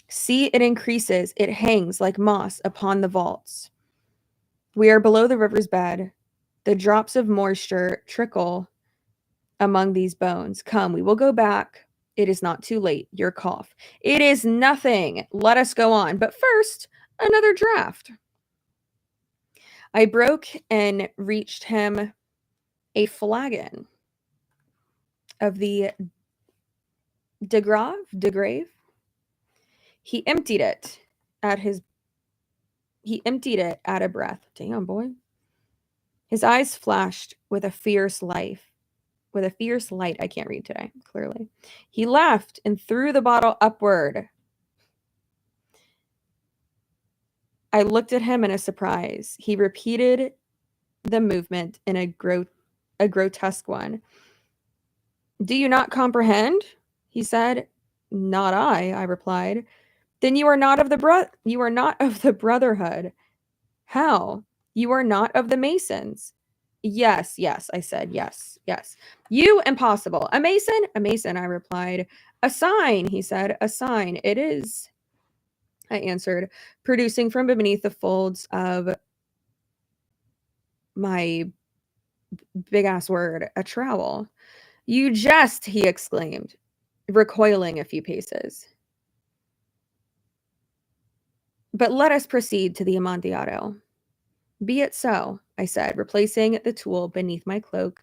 See, it increases, it hangs like moss upon the vaults. We are below the river's bed. The drops of moisture trickle among these bones. Come, we will go back. It is not too late. Your cough. It is nothing. Let us go on. But first, another draft. I broke and reached him a flagon of the de Grave. He emptied it at a breath. Damn, boy. His eyes flashed with a fierce light. I can't read today, clearly. He laughed and threw the bottle upward. I looked at him in a surprise. He repeated the movement in a grotesque one. Do you not comprehend? He said. Not I replied. Then you are not of the brotherhood. How? You are not of the Masons. Yes, I said. Yes. You impossible. A Mason, I replied. A sign, he said. A sign. It is, I answered, producing from beneath the folds of my big ass word a trowel. You jest, he exclaimed, recoiling a few paces. But let us proceed to the Amontillado. Be it so, I said, replacing the tool beneath my cloak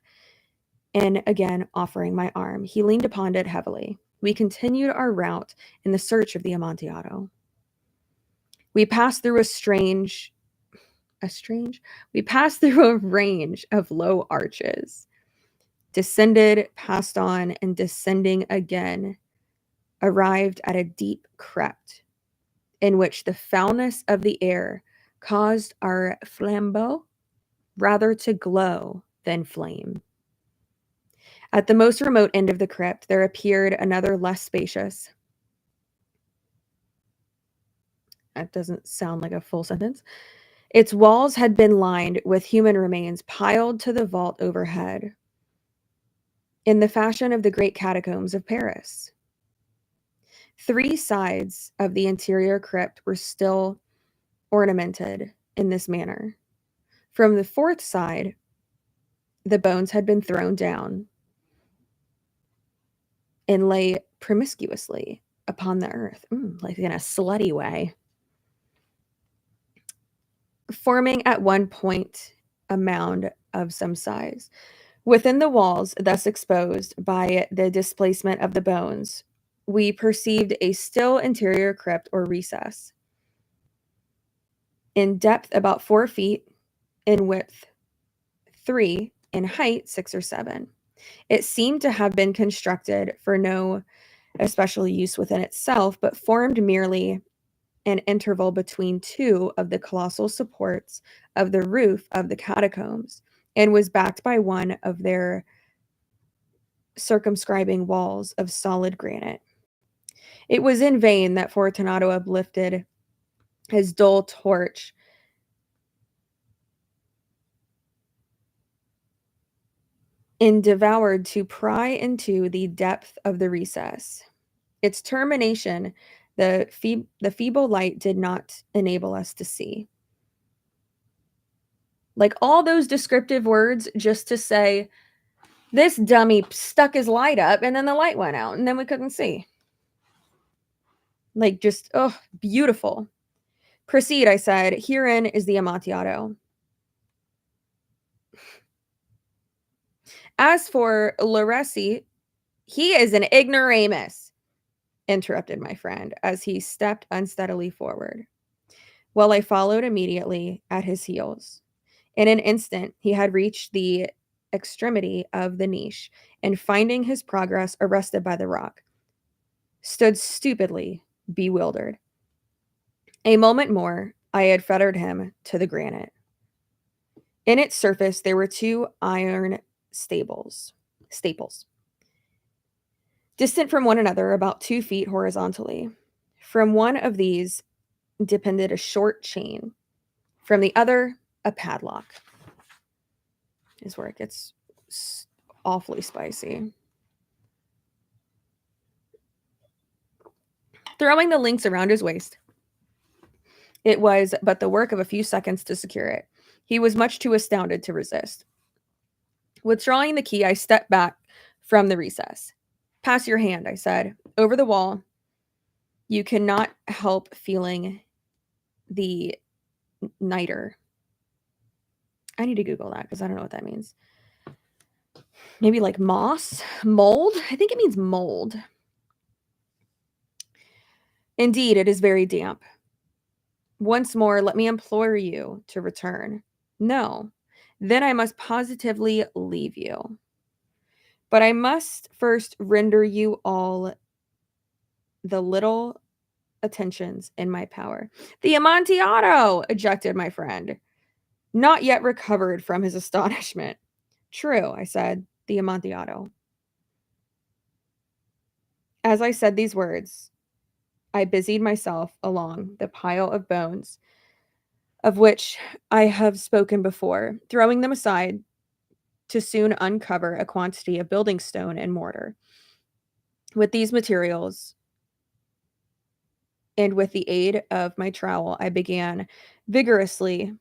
and again offering my arm. He leaned upon it heavily. We continued our route in the search of the Amontillado. We passed through we passed through a range of low arches, descended, passed on, and descending again, arrived at a deep crypt in which the foulness of the air caused our flambeau rather to glow than flame. At the most remote end of the crypt, there appeared another less spacious. That doesn't sound like a full sentence. Its walls had been lined with human remains piled to the vault overhead, in the fashion of the great catacombs of Paris. 3 sides of the interior crypt were still ornamented in this manner. From the 4th side, the bones had been thrown down and lay promiscuously upon the earth, like in a slutty way, forming at one point a mound of some size. Within the walls, thus exposed by the displacement of the bones, we perceived a still interior crypt or recess. In depth, about 4 feet, in width, 3, in height, 6 or 7. It seemed to have been constructed for no especial use within itself, but formed merely an interval between two of the colossal supports of the roof of the catacombs and was backed by one of their circumscribing walls of solid granite. It was in vain that Fortunato uplifted his dull torch and devoured to pry into the depth of the recess. Its termination, the feeble light did not enable us to see. Like all those descriptive words just to say, this dummy stuck his light up and then the light went out and then we couldn't see. Like just, oh, beautiful. Proceed, I said. Herein is the Amontillado. As for Loresi, he is an ignoramus, interrupted my friend as he stepped unsteadily forward. Well, I followed immediately at his heels. In an instant, he had reached the extremity of the niche, and finding his progress arrested by the rock, stood stupidly bewildered. A moment more, I had fettered him to the granite. In its surface, there were two iron staples, distant from one another about 2 feet horizontally. From one of these depended a short chain. From the other, a padlock. Is where it gets awfully spicy. Throwing the links around his waist, it was but the work of a few seconds to secure it. He was much too astounded to resist. Withdrawing the key, I stepped back from the recess. Pass your hand, I said. Over the wall, you cannot help feeling the niter. I need to Google that because I don't know what that means. Maybe like moss? Mold? I think it means mold. Indeed, it is very damp. Once more, let me implore you to return. No. Then I must positively leave you. But I must first render you all the little attentions in my power. The Amontillado, ejected my friend, not yet recovered from his astonishment. True, I said, the Amontillado. As I said these words, I busied myself along the pile of bones of which I have spoken before, throwing them aside to soon uncover a quantity of building stone and mortar. With these materials, and with the aid of my trowel, I began vigorously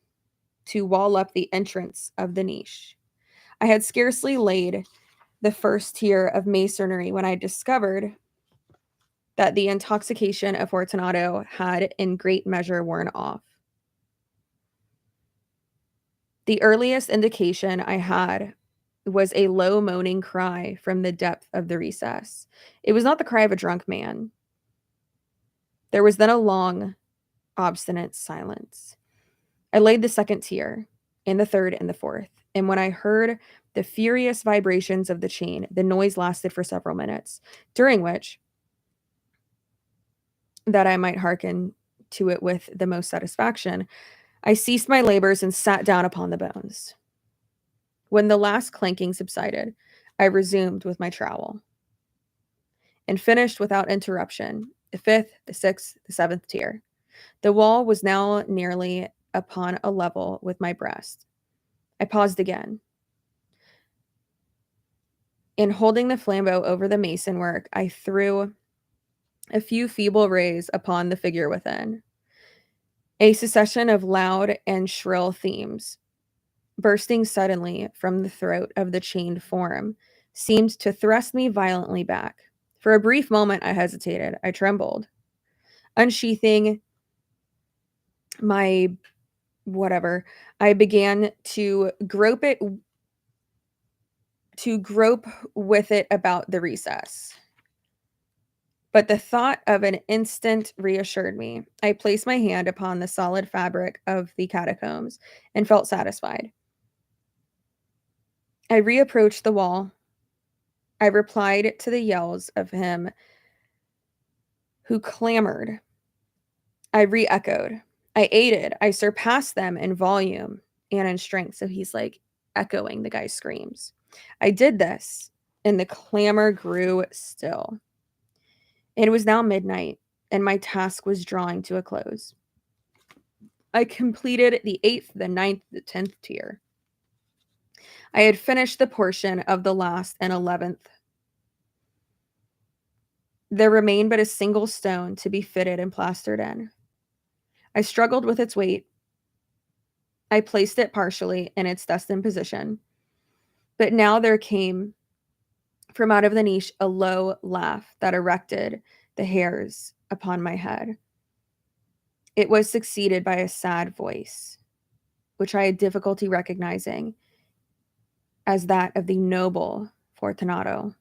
to wall up the entrance of the niche. I had scarcely laid the first tier of masonry when I discovered that the intoxication of Fortunato had in great measure worn off. The earliest indication I had was a low moaning cry from the depth of the recess. It was not the cry of a drunk man. There was then a long, obstinate silence. I laid the second tier, and the third and the fourth, and when I heard the furious vibrations of the chain, the noise lasted for several minutes, during which, that I might hearken to it with the most satisfaction, I ceased my labors and sat down upon the bones. When the last clanking subsided, I resumed with my trowel and finished without interruption the fifth, the sixth, the seventh tier. The wall was now nearly upon a level with my breast. I paused again. In holding the flambeau over the mason work, I threw a few feeble rays upon the figure within. A succession of loud and shrill themes, bursting suddenly from the throat of the chained form, seemed to thrust me violently back. For a brief moment I hesitated. I trembled. Unsheathing my whatever, I began to grope with it about the recess. But the thought of an instant reassured me. I placed my hand upon the solid fabric of the catacombs and felt satisfied. I reapproached the wall. I replied to the yells of him who clamored I re-echoed. I aided. I surpassed them in volume and in strength. So he's like echoing the guy's screams. I did this, and the clamor grew still. It was now midnight, and my task was drawing to a close. I completed the 8th, the 9th, the 10th tier. I had finished the portion of the last and 11th. There remained but a single stone to be fitted and plastered in. I struggled with its weight. I placed it partially in its destined position. But now there came from out of the niche a low laugh that erected the hairs upon my head. It was succeeded by a sad voice, which I had difficulty recognizing as that of the noble Fortunato.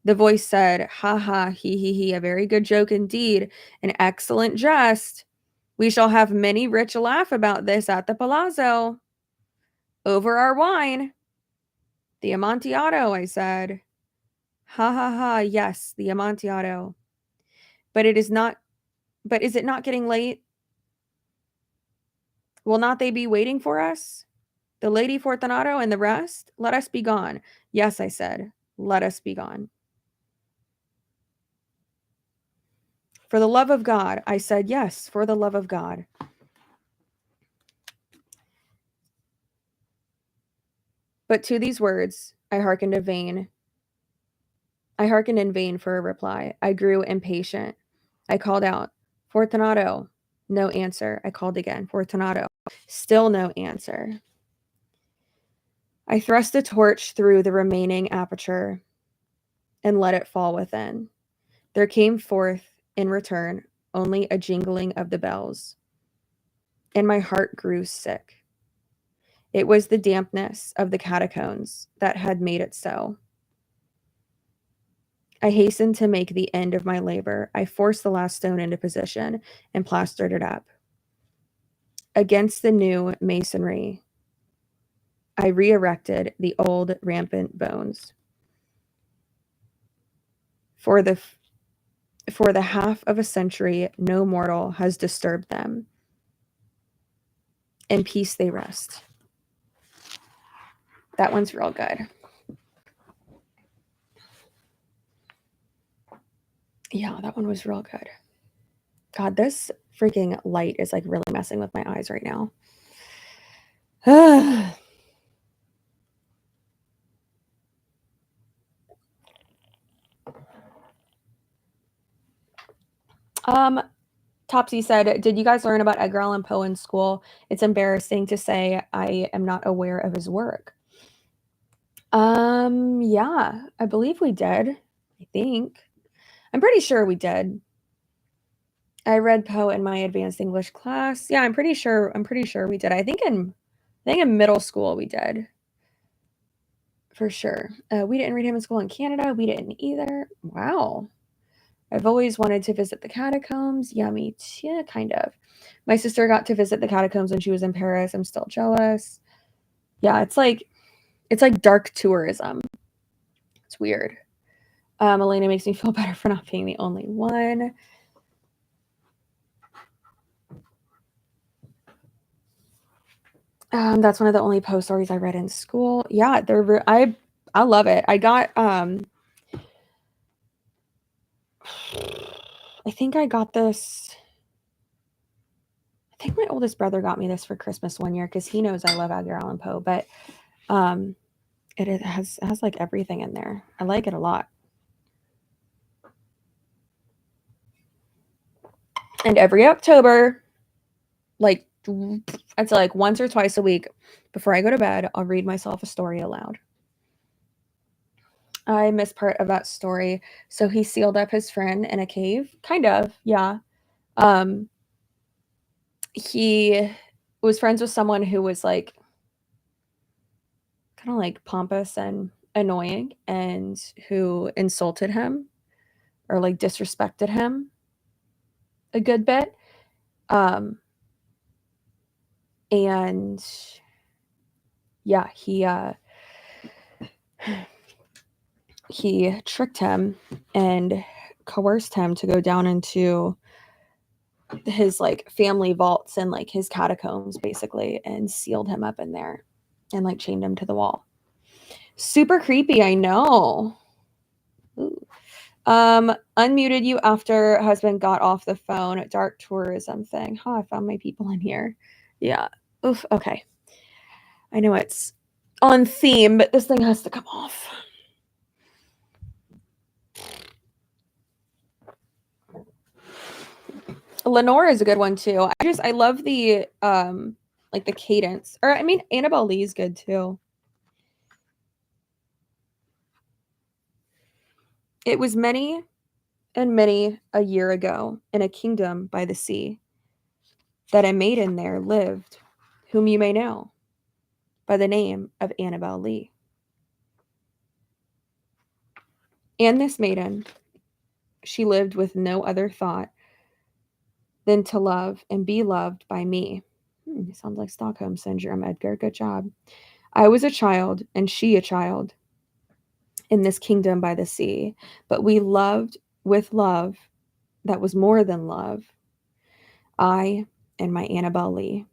The voice said, "Ha ha, he, a very good joke indeed, an excellent jest. We shall have many rich laugh about this at the palazzo. Over our wine." "The Amontillado," I said. "Ha ha ha, yes, the Amontillado. But is it not getting late? Will not they be waiting for us? The Lady Fortunato and the rest? Let us be gone." "Yes," I said, "let us be gone." "For the love of God," I said, "yes, for the love of God." But to these words, I hearkened in vain for a reply. I grew impatient. I called out, "Fortunato." No answer. I called again, "Fortunato." Still no answer. I thrust a torch through the remaining aperture and let it fall within. There came forth, in return, only a jingling of the bells, and my heart grew sick. It was the dampness of the catacombs that had made it so. I hastened to make the end of my labor. I forced the last stone into position and plastered it up. Against the new masonry, I re-erected the old rampant bones. For the half of a century, no mortal has disturbed them. In peace they rest. That one's real good. Yeah, that one was real good. God, this freaking light is like really messing with my eyes right now. Topsy said, "Did you guys learn about Edgar Allan Poe in school? It's embarrassing to say I am not aware of his work." Yeah, I believe we did. I think. I'm pretty sure we did. I read Poe in my advanced English class. Yeah, I'm pretty sure we did. I think in middle school we did. For sure. We didn't read him in school in Canada. We didn't either. Wow. I've always wanted to visit the catacombs. Yeah, me too, yeah, kind of. My sister got to visit the catacombs when she was in Paris. I'm still jealous. Yeah, it's like dark tourism. It's weird. Elena makes me feel better for not being the only one. That's one of the only Poe stories I read in school. Yeah, I love it. I got I think I got this. I think my oldest brother got me this for Christmas one year because he knows I love Edgar Allan Poe. But it has like everything in there. I like it a lot. And every October, like it's like once or twice a week before I go to bed, I'll read myself a story aloud. I missed part of that story. So he sealed up his friend in a cave. Kind of, yeah. He was friends with someone who was like kind of like pompous and annoying and who insulted him or like disrespected him a good bit. And yeah, he tricked him and coerced him to go down into his like family vaults and like his catacombs basically, and sealed him up in there and like chained him to the wall. Super creepy, I know. Ooh. Unmuted you after husband got off the phone. Dark tourism thing. I found my people in here. Yeah. Oof. Okay. I know it's on theme, but this thing has to come off. Lenore is a good one too. I love the like the cadence. Or I mean Annabelle Lee is good too. It was many and many a year ago in a kingdom by the sea that a maiden there lived, whom you may know by the name of Annabelle Lee. And this maiden, she lived with no other thought than to love and be loved by me. Sounds like Stockholm Syndrome, Edgar. Good job. I was a child, and she a child, in this kingdom by the sea, but we loved with love that was more than love, I and my Annabelle Lee,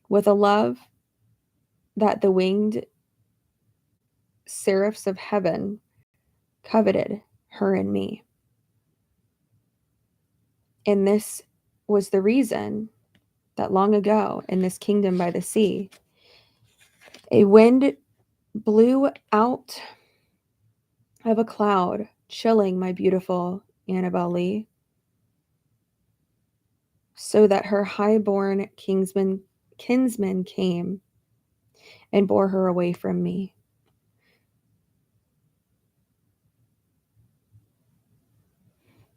with a love that the winged seraphs of heaven coveted her and me. And this was the reason that long ago in this kingdom by the sea, a wind blew out of a cloud, chilling my beautiful Annabelle Lee, so that her high-born kinsman came and bore her away from me.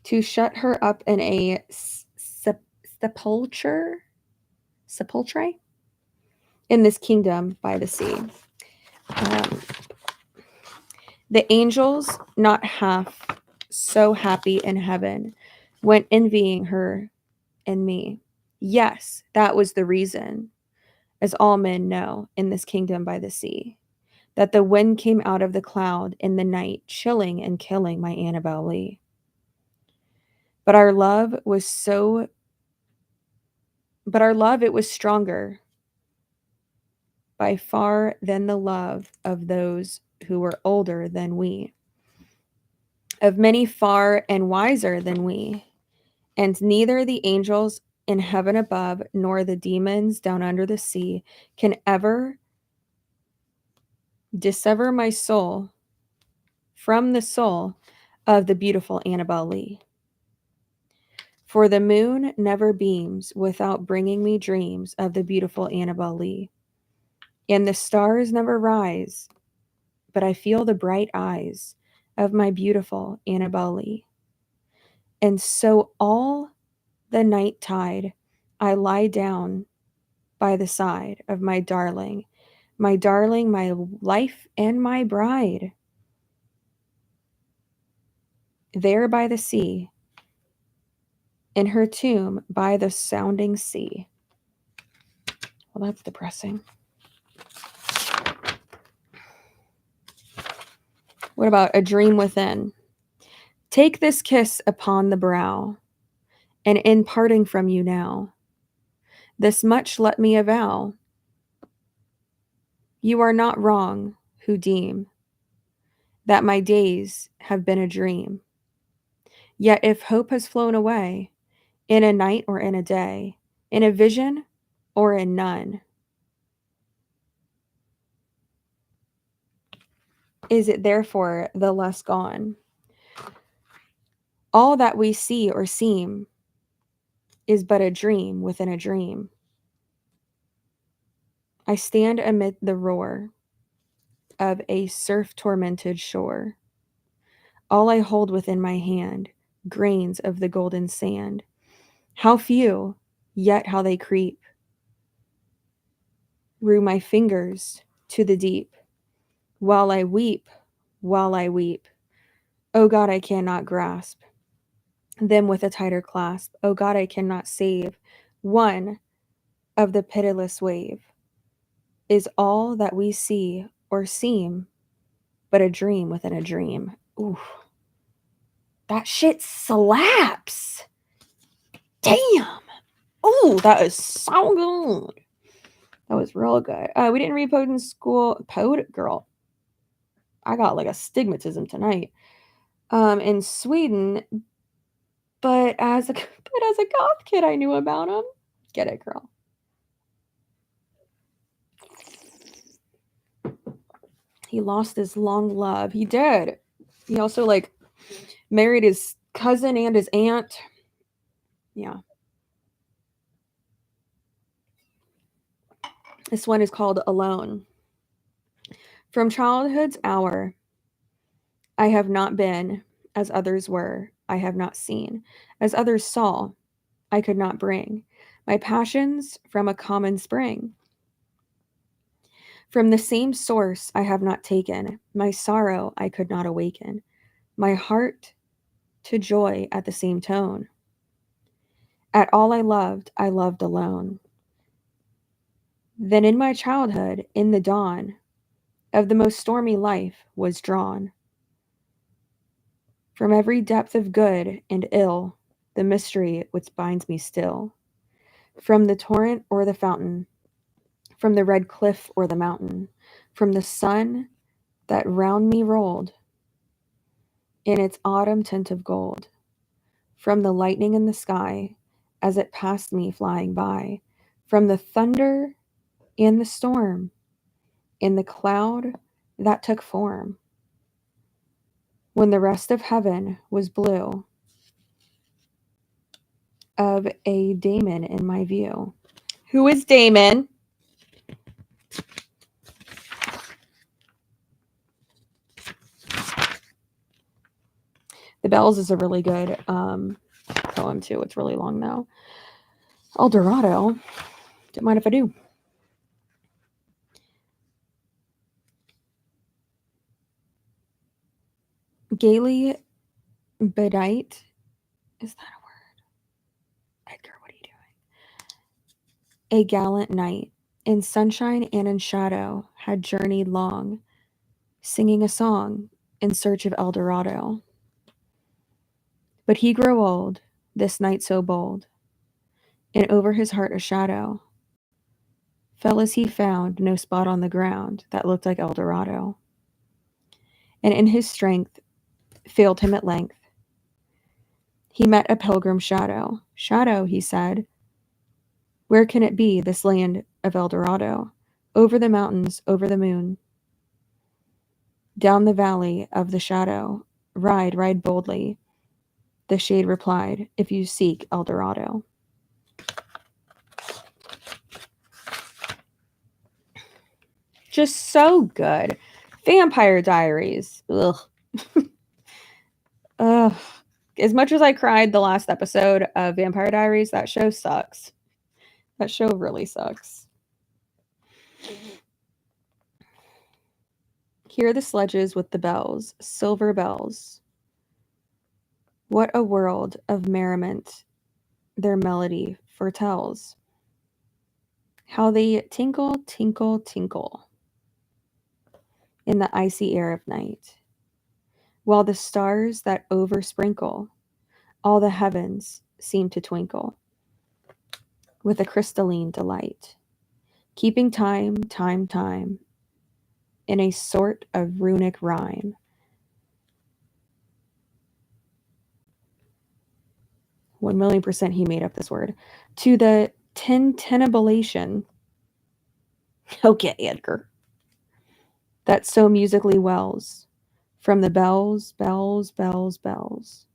To shut her up in a sepulchre in this kingdom by the sea. The angels, not half so happy in heaven, went envying her and me. Yes, that was the reason, as all men know, in this kingdom by the sea, that the wind came out of the cloud in the night, chilling and killing my Annabelle Lee. But our love, it was stronger by far than the love of those who were older than we, of many far and wiser than we, and neither the angels in heaven above nor the demons down under the sea can ever dissever my soul from the soul of the beautiful Annabelle Lee. For the moon never beams without bringing me dreams of the beautiful Annabelle Lee, and the stars never rise, but I feel the bright eyes of my beautiful Annabelle Lee. And so all the night tide I lie down by the side of my darling, my life and my bride, there by the sea, in her tomb by the sounding sea. Well, that's depressing. What about A Dream Within? Take this kiss upon the brow, and in parting from you now, this much let me avow. You are not wrong who deem that my days have been a dream. Yet if hope has flown away, in a night or in a day, in a vision or in none, is it therefore the less gone? All that we see or seem is but a dream within a dream. I stand amid the roar of a surf-tormented shore. All I hold within my hand, grains of the golden sand. How few, yet how they creep through my fingers to the deep. While I weep, oh God, I cannot grasp them with a tighter clasp. Oh God, I cannot save one of the pitiless wave. Is all that we see or seem but a dream within a dream? Ooh, that shit slaps. Damn. Oh, that is so good. That was real good. We didn't read Poet in school. Poet, girl. I got like astigmatism tonight. In Sweden, but as a goth kid, I knew about him. Get it, girl. He lost his long love. He did. He also like married his cousin and his aunt. Yeah. This one is called Alone. From childhood's hour, I have not been as others were. I have not seen as others saw. I could not bring my passions from a common spring. From the same source I have not taken. My sorrow I could not awaken. My heart to joy at the same tone. At all I loved alone. Then in my childhood, in the dawn of the most stormy life, was drawn from every depth of good and ill, the mystery which binds me still. From the torrent or the fountain, from the red cliff or the mountain, from the sun that round me rolled in its autumn tint of gold, from the lightning in the sky as it passed me flying by, from the thunder and the storm, in the cloud that took form, when the rest of heaven was blue, of a Damon in my view. Who is Damon? The Bells is a really good poem too. It's really long though. El Dorado. Don't mind if I do. Gaily bedight. Is that a word? Edgar, what are you doing? A gallant knight, in sunshine and in shadow, had journeyed long, singing a song in search of El Dorado. But he grew old, this knight so bold, and over his heart a shadow fell as he found no spot on the ground that looked like El Dorado. And in his strength failed him at length. He met a pilgrim shadow. Shadow, he said, where can it be, this land of El Dorado? Over the mountains, over the moon, down the valley of the shadow. Ride, ride boldly, the shade replied, if you seek El Dorado. Just so good. Vampire Diaries. Ugh. Ugh. As much as I cried the last episode of Vampire Diaries, that show sucks. That show really sucks. Hear the sledges with the bells, silver bells. What a world of merriment their melody foretells. How they tinkle, tinkle, tinkle in the icy air of night, while the stars that oversprinkle all the heavens seem to twinkle with a crystalline delight, keeping time, time, time in a sort of runic rhyme. (1,000,000% he made up this word) to the tintinnabulation. Okay, Edgar. That so musically wells from the bells, bells, bells, bells.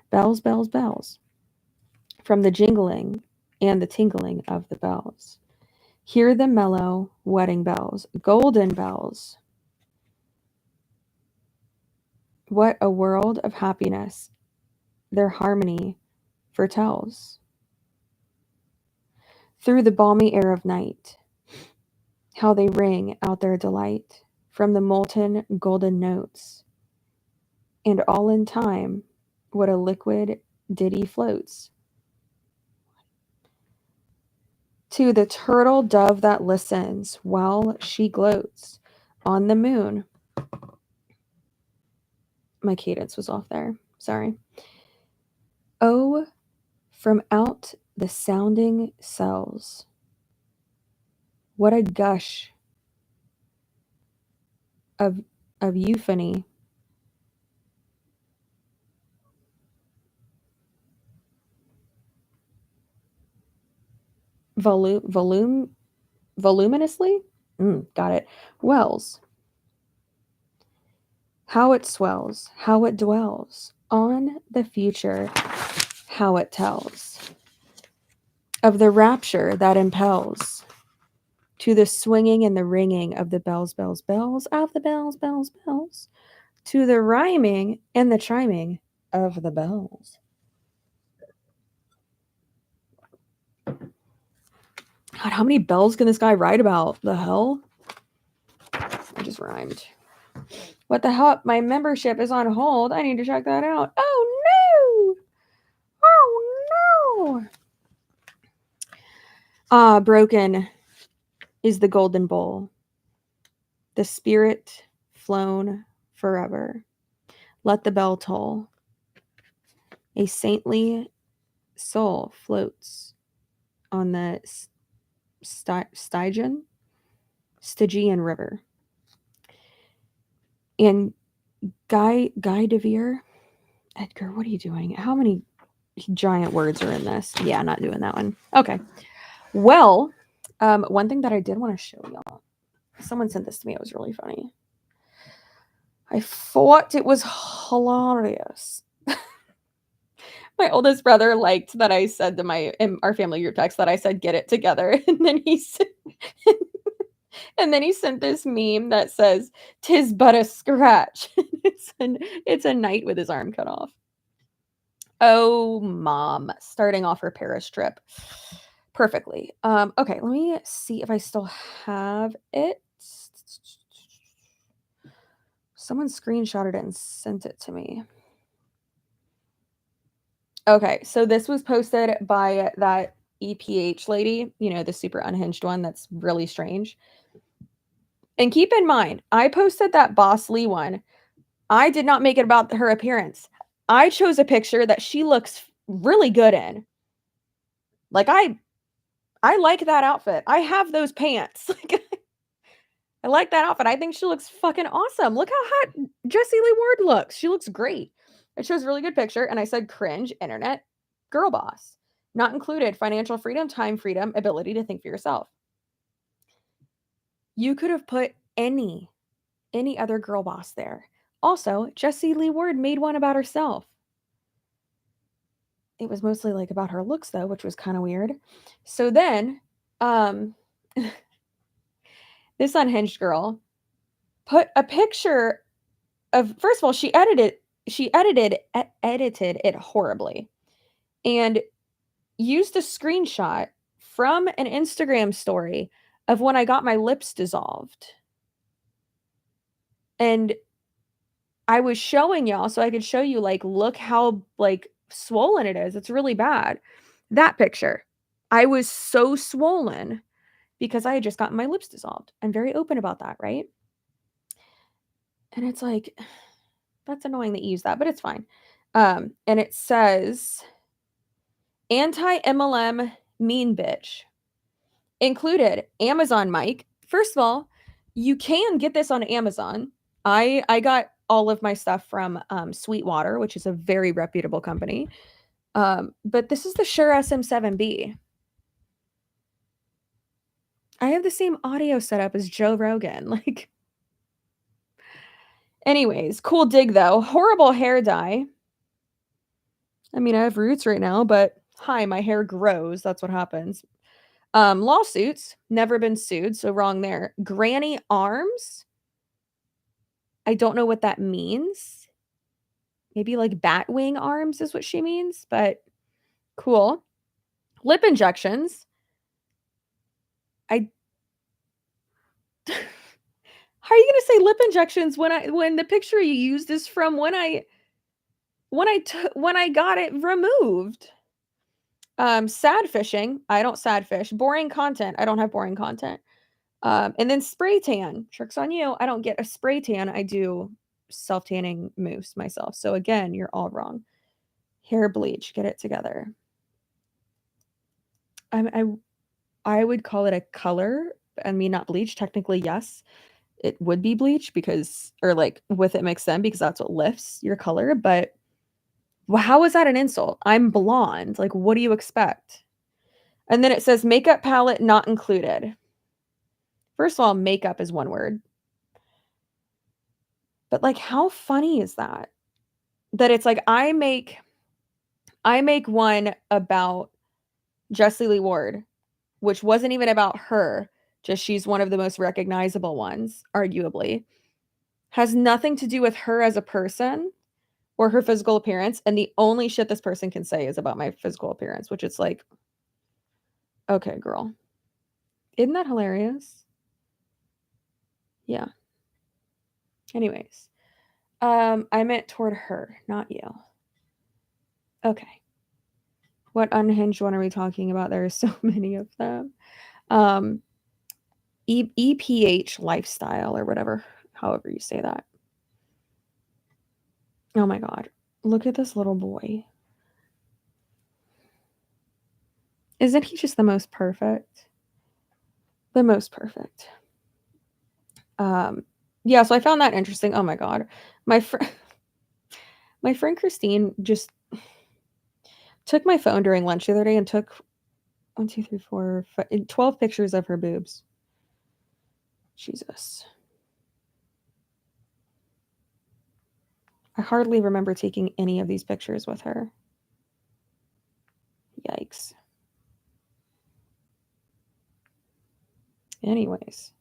Bells, bells, bells. From the jingling and the tingling of the bells. Hear the mellow wedding bells, golden bells. What a world of happiness their harmony foretells. Through the balmy air of night, how they ring out their delight from the molten golden notes. And all in time, what a liquid ditty floats. To the turtle dove that listens while she gloats on the moon. My cadence was off there. Sorry. Oh, From out the sounding cells. What a gush of euphony. Voluminously? Got it. Wells. How it swells, how it dwells on the future, how it tells of the rapture that impels to the swinging and the ringing of the bells, bells, bells, of the bells, bells, bells, to the rhyming and the chiming of the bells. God, how many bells can this guy write about? The hell? I just rhymed. What the hell? My membership is on hold. I need to check that out. Oh no! Oh no! Broken is the golden bowl. The spirit flown forever. Let the bell toll. A saintly soul floats on the Stygian River. And Guy DeVere, Edgar, what are you doing? How many giant words are in this? Yeah, not doing that one. Okay. Well, one thing that I did want to show y'all. Someone sent this to me. It was really funny. I thought it was hilarious. My oldest brother liked that I said to in our family group text that I said, get it together. And then he said, and then he sent this meme that says, "'Tis but a scratch." It's a knight with his arm cut off. Oh, mom, starting off her Paris trip perfectly. Okay, let me see if I still have it. Someone screenshotted it and sent it to me. Okay, so this was posted by that EPH lady, you know, the super unhinged one that's really strange. And keep in mind, I posted that Boss Lee one. I did not make it about her appearance. I chose a picture that she looks really good in. Like, I like that outfit. I have those pants. I like that outfit. I think she looks fucking awesome. Look how hot Jessie Lee Ward looks. She looks great. It shows a really good picture. And I said, cringe, internet, girl boss. Not included, financial freedom, time freedom, ability to think for yourself. You could have put any other girl boss there. Also, Jessie Lee Ward made one about herself. It was mostly like about her looks though, which was kind of weird. So then, this unhinged girl put a picture of, first of all, she edited it horribly and used a screenshot from an Instagram story of when I got my lips dissolved. And I was showing y'all so I could show you, like, look how, like, swollen it is. It's really bad. That picture. I was so swollen because I had just gotten my lips dissolved. I'm very open about that, right? And it's like, that's annoying that you use that, but it's fine. And it says, anti-MLM mean bitch. Included Amazon mic. First of all, you can get this on Amazon. I got all of my stuff from Sweetwater, which is a very reputable company. But this is the Shure SM7B. I have the same audio setup as Joe Rogan. Like, anyways, cool dig though. Horrible hair dye. I mean, I have roots right now, but hi, my hair grows. That's what happens. Lawsuits, never been sued, so wrong there. Granny arms. I don't know what that means. Maybe like bat wing arms is what she means, but cool. Lip injections. How are you going to say lip injections when the picture you used is from when I got it removed? Sad fishing. I don't sad fish. Boring content. I don't have boring content. And then spray tan. Tricks on you. I don't get a spray tan. I do self-tanning mousse myself. So again, you're all wrong. Hair bleach. Get it together. I would call it a color. I mean, not bleach. Technically, yes, it would be bleach because, or like with it mixed in because that's what lifts your color. But how is that an insult? I'm blonde. Like, what do you expect? And then it says makeup palette not included. First of all, makeup is one word. But like, how funny is that? That it's like I make one about Jessie Lee Ward, which wasn't even about her. Just she's one of the most recognizable ones, arguably. Has nothing to do with her as a person or her physical appearance. And the only shit this person can say is about my physical appearance, which it's like, okay, girl. Isn't that hilarious? Yeah. Anyways, I meant toward her, not you. Okay. What unhinged one are we talking about? There are so many of them. EPH lifestyle or whatever, however you say that. Oh my God. Look at this little boy. Isn't he just the most perfect? The most perfect. Yeah, so I found that interesting. Oh my God. My friend Christine just took my phone during lunch the other day and took 1, 2, 3, 4, 5, 12 pictures of her boobs. Jesus. I hardly remember taking any of these pictures with her. Yikes. Anyways.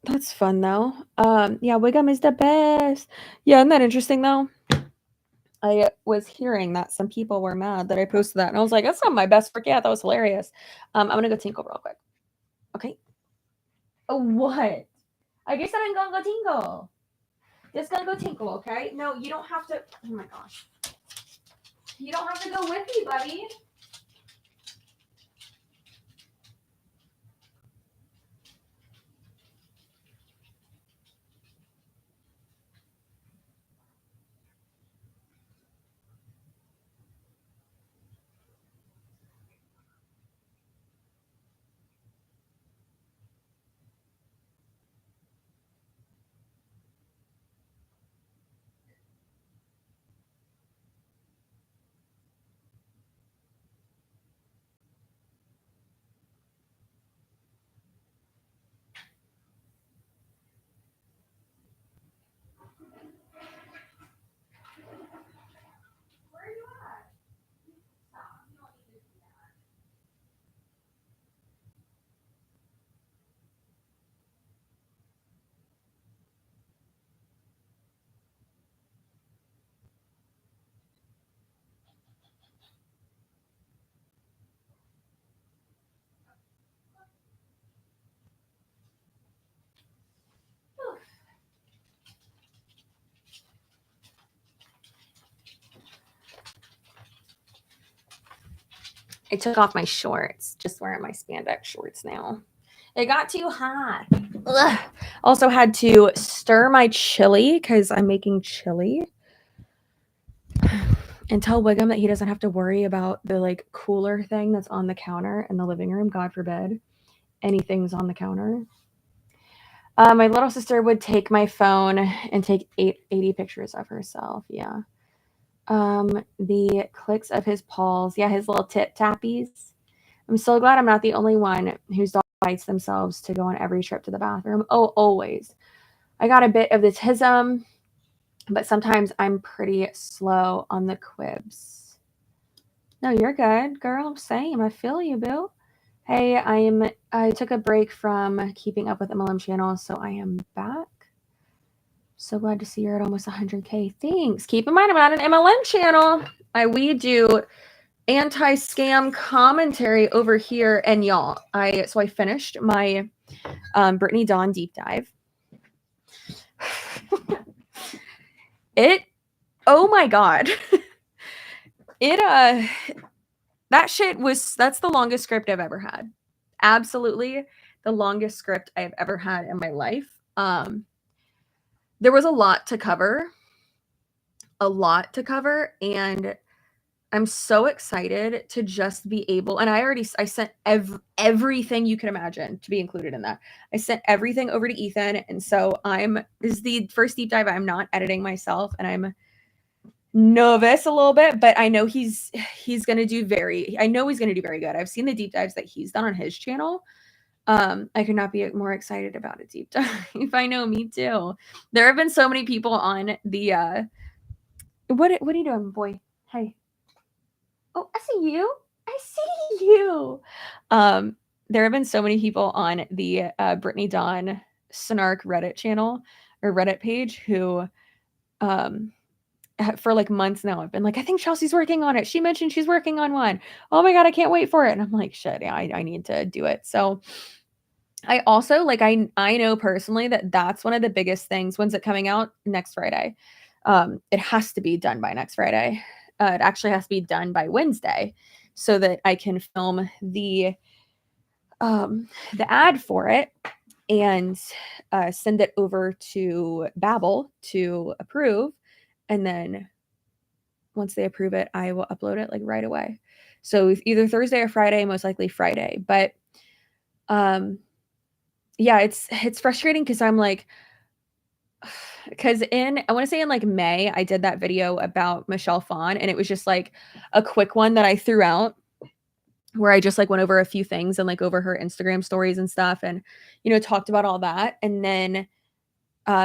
That's fun though. Yeah, Wiggum is the best. Yeah, isn't that interesting though? I was hearing that some people were mad that I posted that, and I was like, that's not my best work yet. That was hilarious. I'm gonna go tinkle real quick. Okay. Oh, what? I guess I'm gonna go tinkle. Just gonna go tinkle, okay? No, you don't have to. Oh my gosh. You don't have to go with me, buddy. I took off my shorts. Just wearing my spandex shorts now. It got too hot. Ugh. Also had to stir my chili because I'm making chili. And tell Wiggum that he doesn't have to worry about the like cooler thing that's on the counter in the living room. God forbid anything's on the counter. My little sister would take my phone and take 80 pictures of herself. Yeah. The clicks of his paws. Yeah, his little tip tappies. I'm so glad I'm not the only one whose dog bites themselves to go on every trip to the bathroom. Oh, always. I got a bit of the tism, but sometimes I'm pretty slow on the quibs. No, you're good, girl. Same. I feel you, boo. Hey, I took a break from keeping up with MLM channels, so I am back. So glad to see you're at almost 100K. Thanks. Keep in mind, I'm not an MLM channel. We do anti-scam commentary over here, and y'all, I finished my Brittany Dawn deep dive. Oh my God. That's the longest script I've ever had. Absolutely the longest script I've ever had in my life. There was a lot to cover, and I'm so excited to just be able, and I sent everything you can imagine to be included in that. I sent everything over to Ethan, and so this is the first deep dive I'm not editing myself, and I'm nervous a little bit, but I know he's gonna do very good. I've seen the deep dives that he's done on his channel. I could not be more excited about a deep dive. I know, me too. There have been so many people on the what are you doing, boy? Hey. Oh, I see you. I see you. There have been so many people on the Brittany Dawn Snark Reddit channel or Reddit page who for like months now I've been like, I think Chelsea's working on it. She mentioned she's working on one. Oh my God, I can't wait for it. And I'm like, shit, yeah, I need to do it. So I also like, I know personally that that's one of the biggest things. When's it coming out? Next Friday. It has to be done by next Friday. It actually has to be done by Wednesday so that I can film the ad for it and send it over to Babbel to approve. And then once they approve it, I will upload it like right away. So either Thursday or Friday, most likely Friday. But yeah, it's frustrating because I'm like, because I want to say in like May, I did that video about Michelle Phan, and it was just like a quick one that I threw out where I just like went over a few things and like over her Instagram stories and stuff and, talked about all that. And then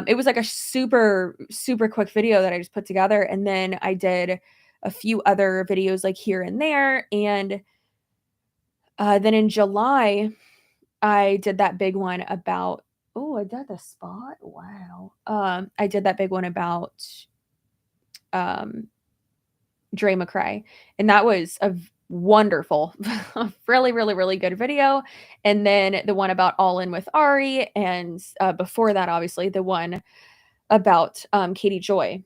it was like a super, super quick video that I just put together. And then I did a few other videos like here and there. And then in July, I did that big one about, oh, I did the spot. Wow. I did that big one about Dre McCray. And that was a wonderful, really, really, really good video. And then the one about All In with Ari. And before that, obviously, the one about Katie Joy.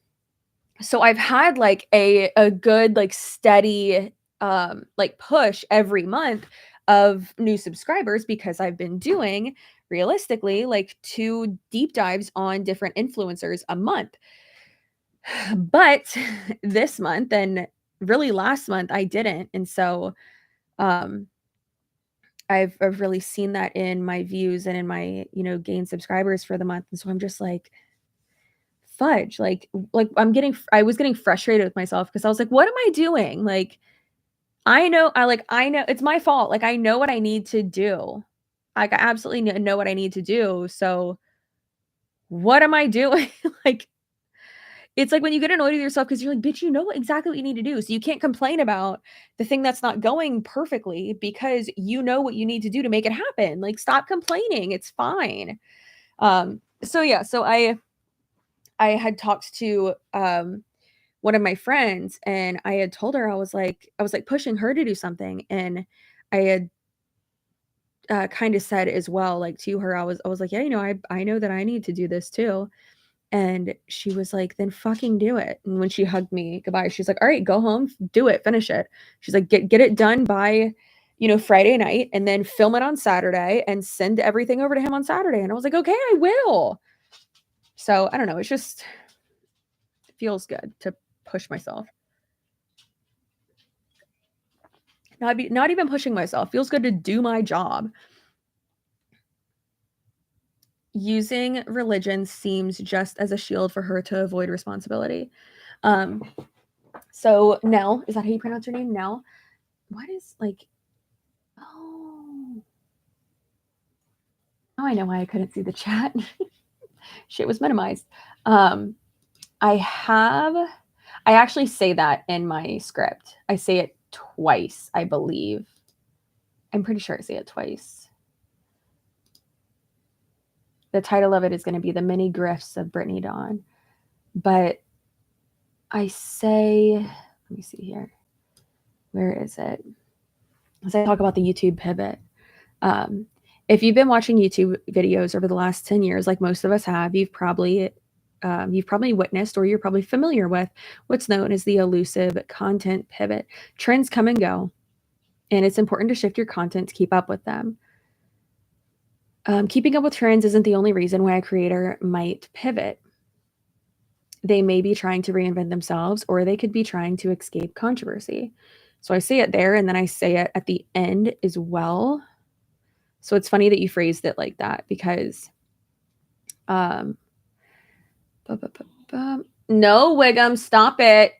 So I've had like a good, like steady like push every month of new subscribers because I've been doing realistically like 2 deep dives on different influencers a month. But this month and really last month I didn't. And so I've really seen that in my views and in my, gained subscribers for the month. And so I'm just like, fudge, like I was getting frustrated with myself because I was like, what am I doing? Like, I know it's my fault. Like, I know what I need to do. Like, I absolutely know what I need to do. So what am I doing? Like, it's like when you get annoyed with yourself because you're like, bitch, you know exactly what you need to do. So you can't complain about the thing that's not going perfectly because you know what you need to do to make it happen. Like, stop complaining. It's fine. So yeah, so I had talked to one of my friends and I had told her I was like pushing her to do something, and I had kind of said as well, like to her, I was like, yeah, I know that I need to do this too. And she was like, then fucking do it. And when she hugged me goodbye, she's like, all right, go home, do it, finish it. She's like, get it done by, Friday night, and then film it on Saturday and send everything over to him on Saturday. And I was like, okay, I will. So I don't know. It feels good to push myself. Not even pushing myself. Feels good to do my job. Using religion seems just as a shield for her to avoid responsibility. So Nell, is that how you pronounce your name? Nell? What is like, oh, I know why I couldn't see the chat. Shit was minimized. I actually say that in my script. I say it twice, I believe. I'm pretty sure I say it twice. The title of it is going to be The Many Grifts of Brittany Dawn. But I say, let me see here. Where is it? As I talk about the YouTube pivot. If you've been watching YouTube videos over the last 10 years, like most of us have, you've probably witnessed or you're probably familiar with what's known as the elusive content pivot. Trends come and go, and it's important to shift your content to keep up with them. Keeping up with trends isn't the only reason why a creator might pivot. they may be trying to reinvent themselves, or they could be trying to escape controversy. So I say it there, and then I say it at the end as well. So it's funny that you phrased it like that, because no, Wiggum, stop it.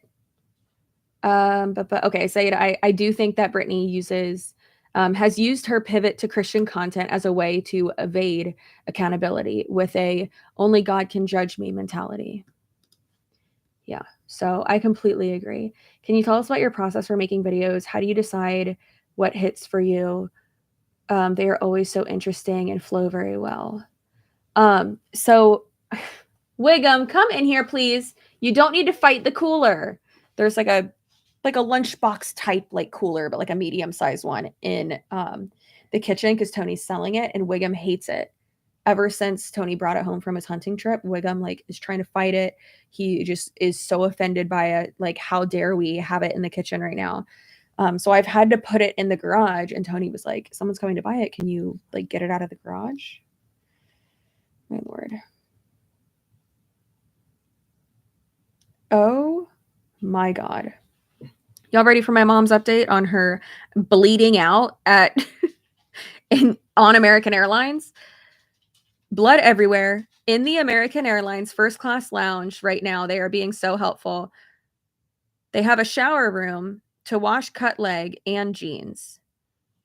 Okay, say it. I do think that Brittany has used her pivot to Christian content as a way to evade accountability with a only God can judge me mentality. Yeah, so I completely agree. Can you tell us about your process for making videos? How do you decide what hits for you? They are always so interesting and flow very well. So Wiggum, come in here, please. You don't need to fight the cooler. There's like a lunchbox type like cooler, but like a medium-sized one in the kitchen, because Tony's selling it and Wiggum hates it. Ever since Tony brought it home from his hunting trip, Wiggum like is trying to fight it. He just is so offended by it. Like, how dare we have it in the kitchen right now? So I've had to put it in the garage, and Tony was like, someone's coming to buy it. Can you like get it out of the garage? My Lord. Oh my God. Y'all ready for my mom's update on her bleeding out at on American Airlines? Blood everywhere in the American Airlines first class lounge right now. They are being so helpful. They have a shower room to wash cut leg and jeans.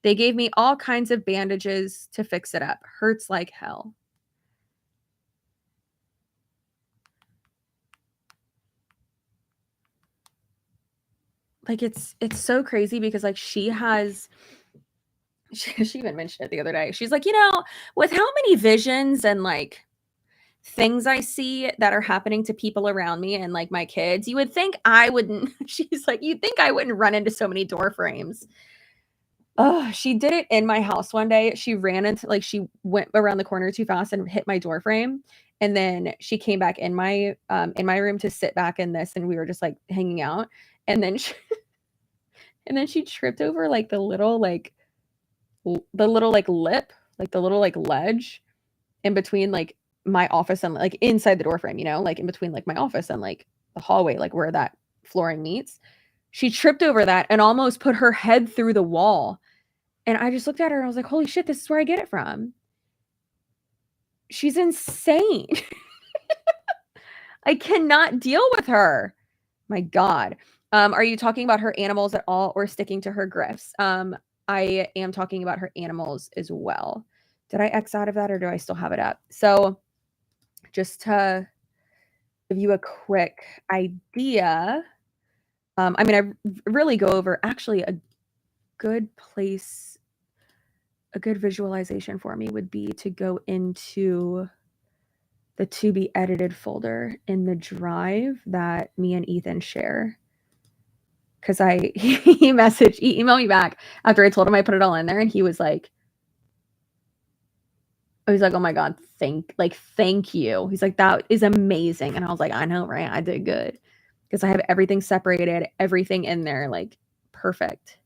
They gave me all kinds of bandages to fix it up. Hurts like hell. Like, it's so crazy, because like she even mentioned it the other day. She's like, with how many visions and like things I see that are happening to people around me and like my kids, you would think I wouldn't. She's like, you'd think I wouldn't run into so many door frames. Oh, she did it in my house one day. She ran into, like, she went around the corner too fast and hit my door frame. And then she came back in my room to sit back in this, and we were just like hanging out. And then she tripped over like the little like lip, like the little like ledge in between like my office and like inside the door frame, like in between like my office and like the hallway, like where that flooring meets. She tripped over that and almost put her head through the wall. And I just looked at her and I was like, holy shit, this is where I get it from. She's insane. I cannot deal with her. My God. Are you talking about her animals at all, or sticking to her grifts? I am talking about her animals as well. Did I X out of that, or do I still have it up? So just to give you a quick idea, I really go over actually a good place, a good visualization for me would be to go into the to be edited folder in the drive that me and Ethan share. Cause he emailed me back after I told him I put it all in there, and he was like, oh my God, thank you. He's like, that is amazing. And I was like, I know, right? I did good. Because I have everything separated, everything in there, like perfect.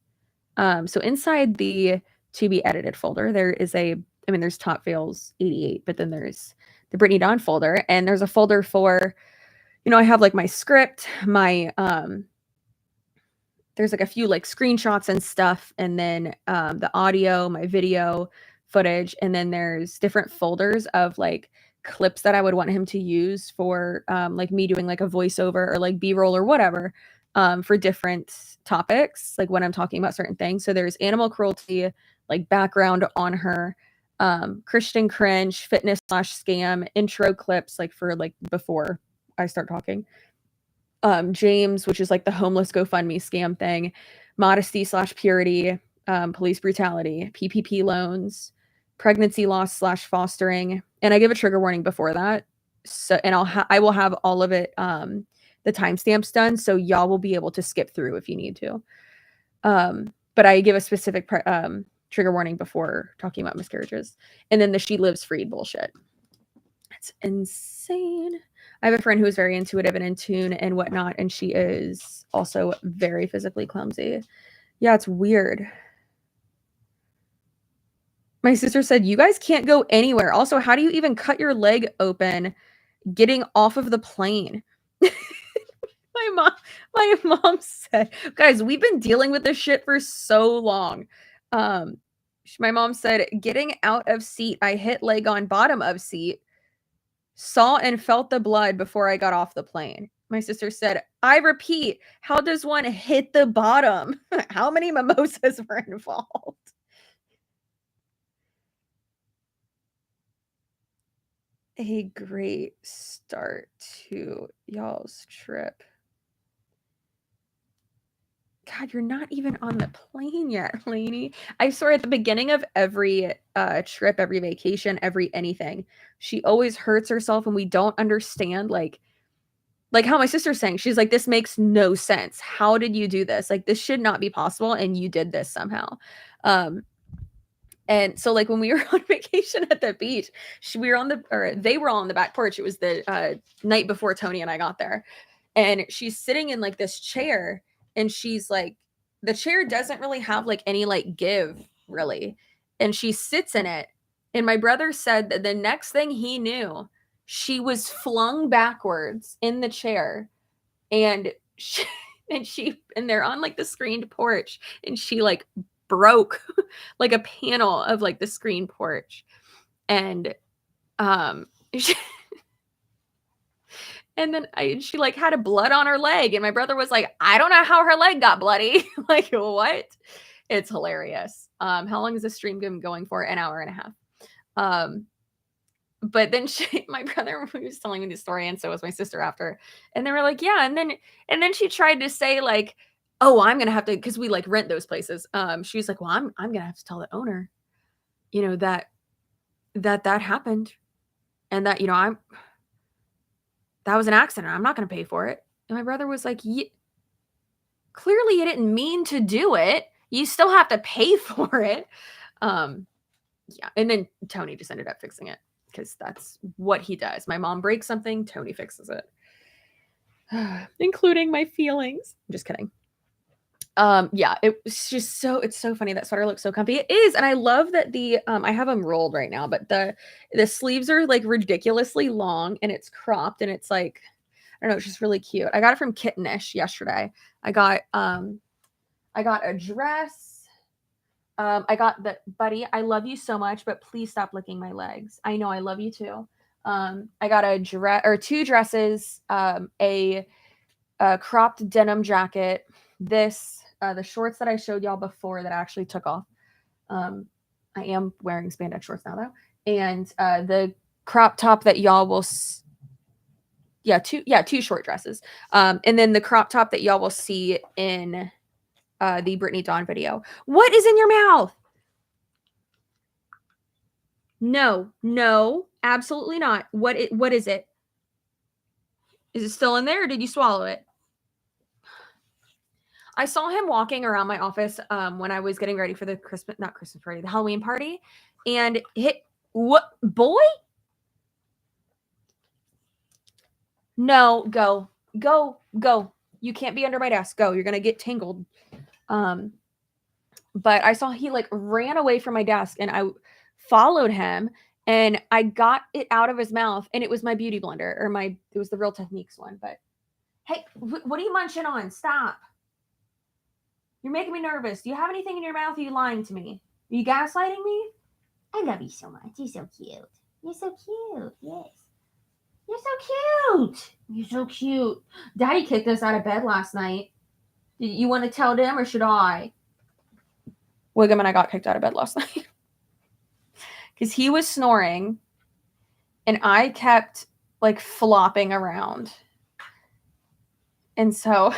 So inside the to be edited folder, there is there's Top Fails 88, but then there's the Brittany Dawn folder, and there's a folder for, I have like my script, my, there's like a few like screenshots and stuff, and then the audio, my video footage, and then there's different folders of like clips that I would want him to use for like me doing like a voiceover or like B-roll or whatever, for different topics, like when I'm talking about certain things. So there's animal cruelty, like background on her, Christian cringe, fitness/scam, intro clips, like for like before I start talking. James, which is like the homeless GoFundMe scam thing, modesty/purity, police brutality, PPP loans, pregnancy loss/fostering, and I give a trigger warning before that. So, and I will have all of it, the timestamps done, so y'all will be able to skip through if you need to. But I give a specific trigger warning before talking about miscarriages, and then the she lives freed bullshit. It's insane. I have a friend who is very intuitive and in tune and whatnot, and she is also very physically clumsy. Yeah, it's weird. My sister said, you guys can't go anywhere. Also, how do you even cut your leg open getting off of the plane? My mom said, guys, we've been dealing with this shit for so long. My mom said, getting out of seat, I hit leg on bottom of seat, saw and felt the blood before I got off the plane. My sister said, I repeat, how does one hit the bottom? How many mimosas were involved? A great start to y'all's trip. God, you're not even on the plane yet, Lainey. I swear at the beginning of every trip, every vacation, every anything, she always hurts herself and we don't understand like how my sister's saying. She's like, this makes no sense. How did you do this? Like this should not be possible and you did this somehow. And so like when we were on vacation at the beach, they were all on the back porch. It was the night before Tony and I got there. And she's sitting in like this chair and she's like, the chair doesn't really have like any like give really. And she sits in it. And my brother said that the next thing he knew, she was flung backwards in the chair and they're on like the screened porch and she like broke like a panel of like the screen porch and she, and then she like had a blood on her leg and my brother was like, I don't know how her leg got bloody. Like what? It's hilarious. How long is this stream been going for? An hour and a half. But then my brother was telling me the story and so was my sister after, and they were like, yeah, and then she tried to say like, oh, I'm gonna have to, because we like rent those places. She was like, well, I'm gonna have to tell the owner, you know, that happened and that, you know, that was an accident. I'm not gonna pay for it. And my brother was like, clearly you didn't mean to do it. You still have to pay for it. Yeah. And then Tony just ended up fixing it because that's what he does. My mom breaks something, Tony fixes it. Including my feelings. I'm just kidding. Yeah, it's so funny. That sweater looks so comfy. It is, and I love that the I have them rolled right now, but the sleeves are like ridiculously long and it's cropped and it's like, I don't know, it's just really cute. I got it from Kittenish yesterday. I got a dress. I got the buddy, I love you so much, but please stop licking my legs. I know I love you too. I got a dress or two dresses, a cropped denim jacket, the shorts that I showed y'all before that I actually took off. I am wearing spandex shorts now though. And the crop top that y'all will two short dresses. And then the crop top that y'all will see in the Brittany Dawn video. What is in your mouth? No, absolutely not. What is it? Is it still in there or did you swallow it? I saw him walking around my office when I was getting ready for the the Halloween party. And what boy? No, go. You can't be under my desk. Go. You're gonna get tangled. But I saw he like ran away from my desk and I followed him and I got it out of his mouth and it was my beauty blender or it was the Real Techniques one. But hey, what are you munching on? Stop. You're making me nervous. Do you have anything in your mouth? Or are you lying to me? Are you gaslighting me? I love you so much. You're so cute. You're so cute. Yes. You're so cute. You're so cute. Daddy kicked us out of bed last night. Do you want to tell them or should I? Wiggum and I got kicked out of bed last night. Because he was snoring and I kept like flopping around. And so...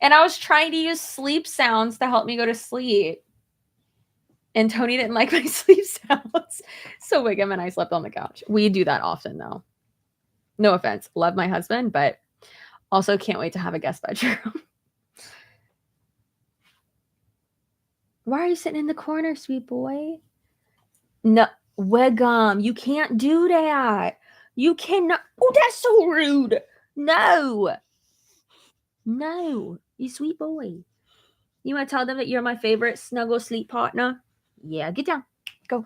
And I was trying to use sleep sounds to help me go to sleep. And Tony didn't like my sleep sounds. So Wiggum and I slept on the couch. We do that often, though. No offense. Love my husband, but also can't wait to have a guest bedroom. Why are you sitting in the corner, sweet boy? No, Wiggum, you can't do that. You cannot. Oh, that's so rude. No, you sweet boy. You want to tell them that you're my favorite snuggle sleep partner? Yeah, get down. Go.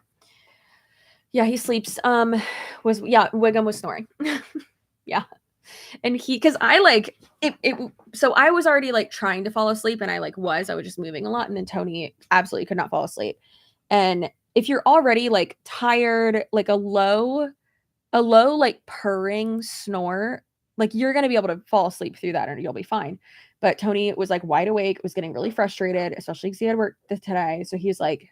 Yeah, he sleeps. Wiggum was snoring. Yeah. And because I like it, so I was already like trying to fall asleep, and I was just moving a lot, and then Tony absolutely could not fall asleep. And if you're already like tired, like a low like purring snore, like you're gonna be able to fall asleep through that and you'll be fine. But Tony was like wide awake, was getting really frustrated, especially because he had work today. So he's like,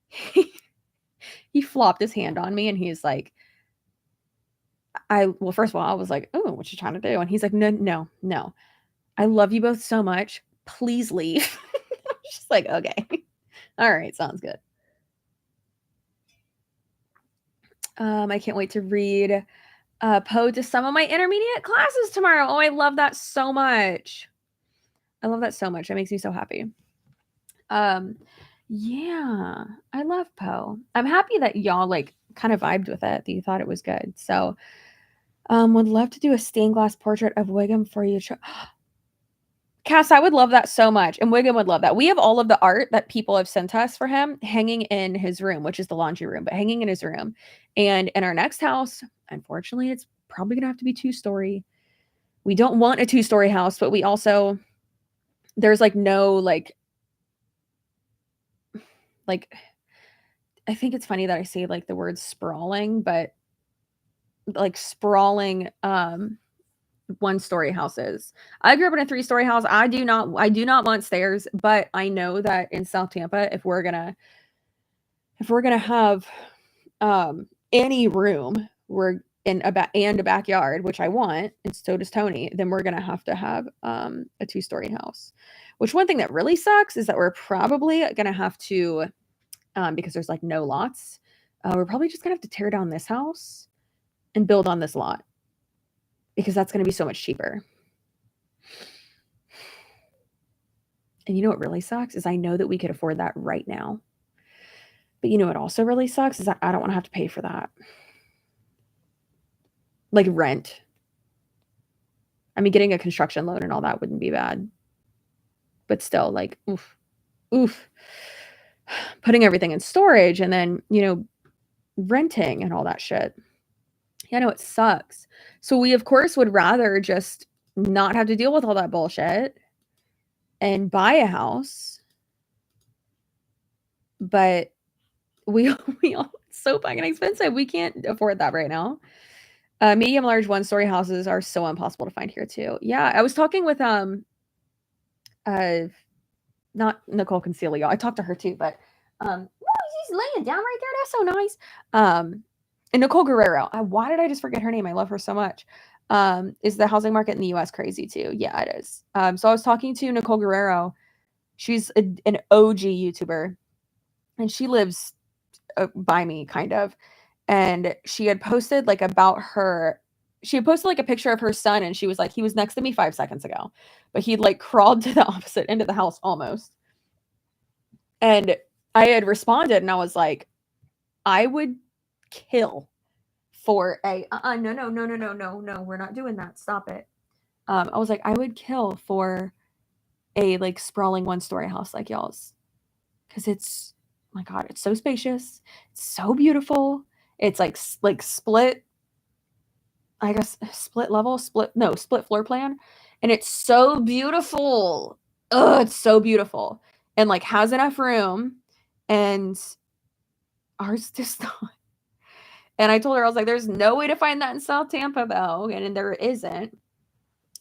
he flopped his hand on me and he's like, well, first of all, I was like, oh, what you trying to do? And he's like, no. I love you both so much. Please leave. I was just like, okay. All right, sounds good. I can't wait to read Poe to some of my intermediate classes tomorrow. Oh, I love that so much. That makes me so happy. Yeah, I love Poe. I'm happy that y'all like kind of vibed with it, that you thought it was good. So, would love to do a stained glass portrait of Wiggum for you. Cass, I would love that so much. And Wiggum would love that. We have all of the art that people have sent us for him hanging in his room, which is the laundry room, but hanging in his room. And in our next house, unfortunately, it's probably going to have to be 2-story. We don't want a 2-story house, but we also, there's like no like, I think it's funny that I say like the word sprawling, but like sprawling, 1-story houses. I grew up in a 3-story house. I do not want stairs, but I know that in South Tampa, if we're gonna have any room, we're in a backyard, which I want, and so does Tony, then we're gonna have to have a 2-story house. Which one thing that really sucks is that we're probably gonna have to, because there's like no lots, we're probably just gonna have to tear down this house and build on this lot, because that's gonna be so much cheaper. And you know what really sucks is I know that we could afford that right now. But you know what also really sucks is that I don't want to have to pay for that. Like rent. I mean, getting a construction loan and all that wouldn't be bad. But still, like, oof. Putting everything in storage and then, renting and all that shit. Yeah, no, it sucks. So we, of course, would rather just not have to deal with all that bullshit and buy a house. But we all, it's so fucking expensive. We can't afford that right now. Medium large 1-story houses are so impossible to find here too. Yeah, I was talking with not Nicole Concilio. I talked to her too, but no, she's laying down right there. That's so nice. And Nicole Guerrero. Why did I just forget her name? I love her so much. Is the housing market in the US crazy too? Yeah, it is. So I was talking to Nicole Guerrero. She's an OG YouTuber, and she lives by me, kind of. And she had posted like about her. She had posted like a picture of her son, and she was like, he was next to me 5 seconds ago, but he'd like crawled to the opposite end of the house almost. And I had responded, and I was like, I would kill for a no, we're not doing that. Stop it. I was like, I would kill for a like sprawling 1-story house like y'all's, because it's, my God, it's so spacious, it's so beautiful. It's like split, I guess, split floor plan, and it's so beautiful. It's so beautiful, and like has enough room, and ours just not. And I told her, I was like, there's no way to find that in South Tampa though, and there isn't.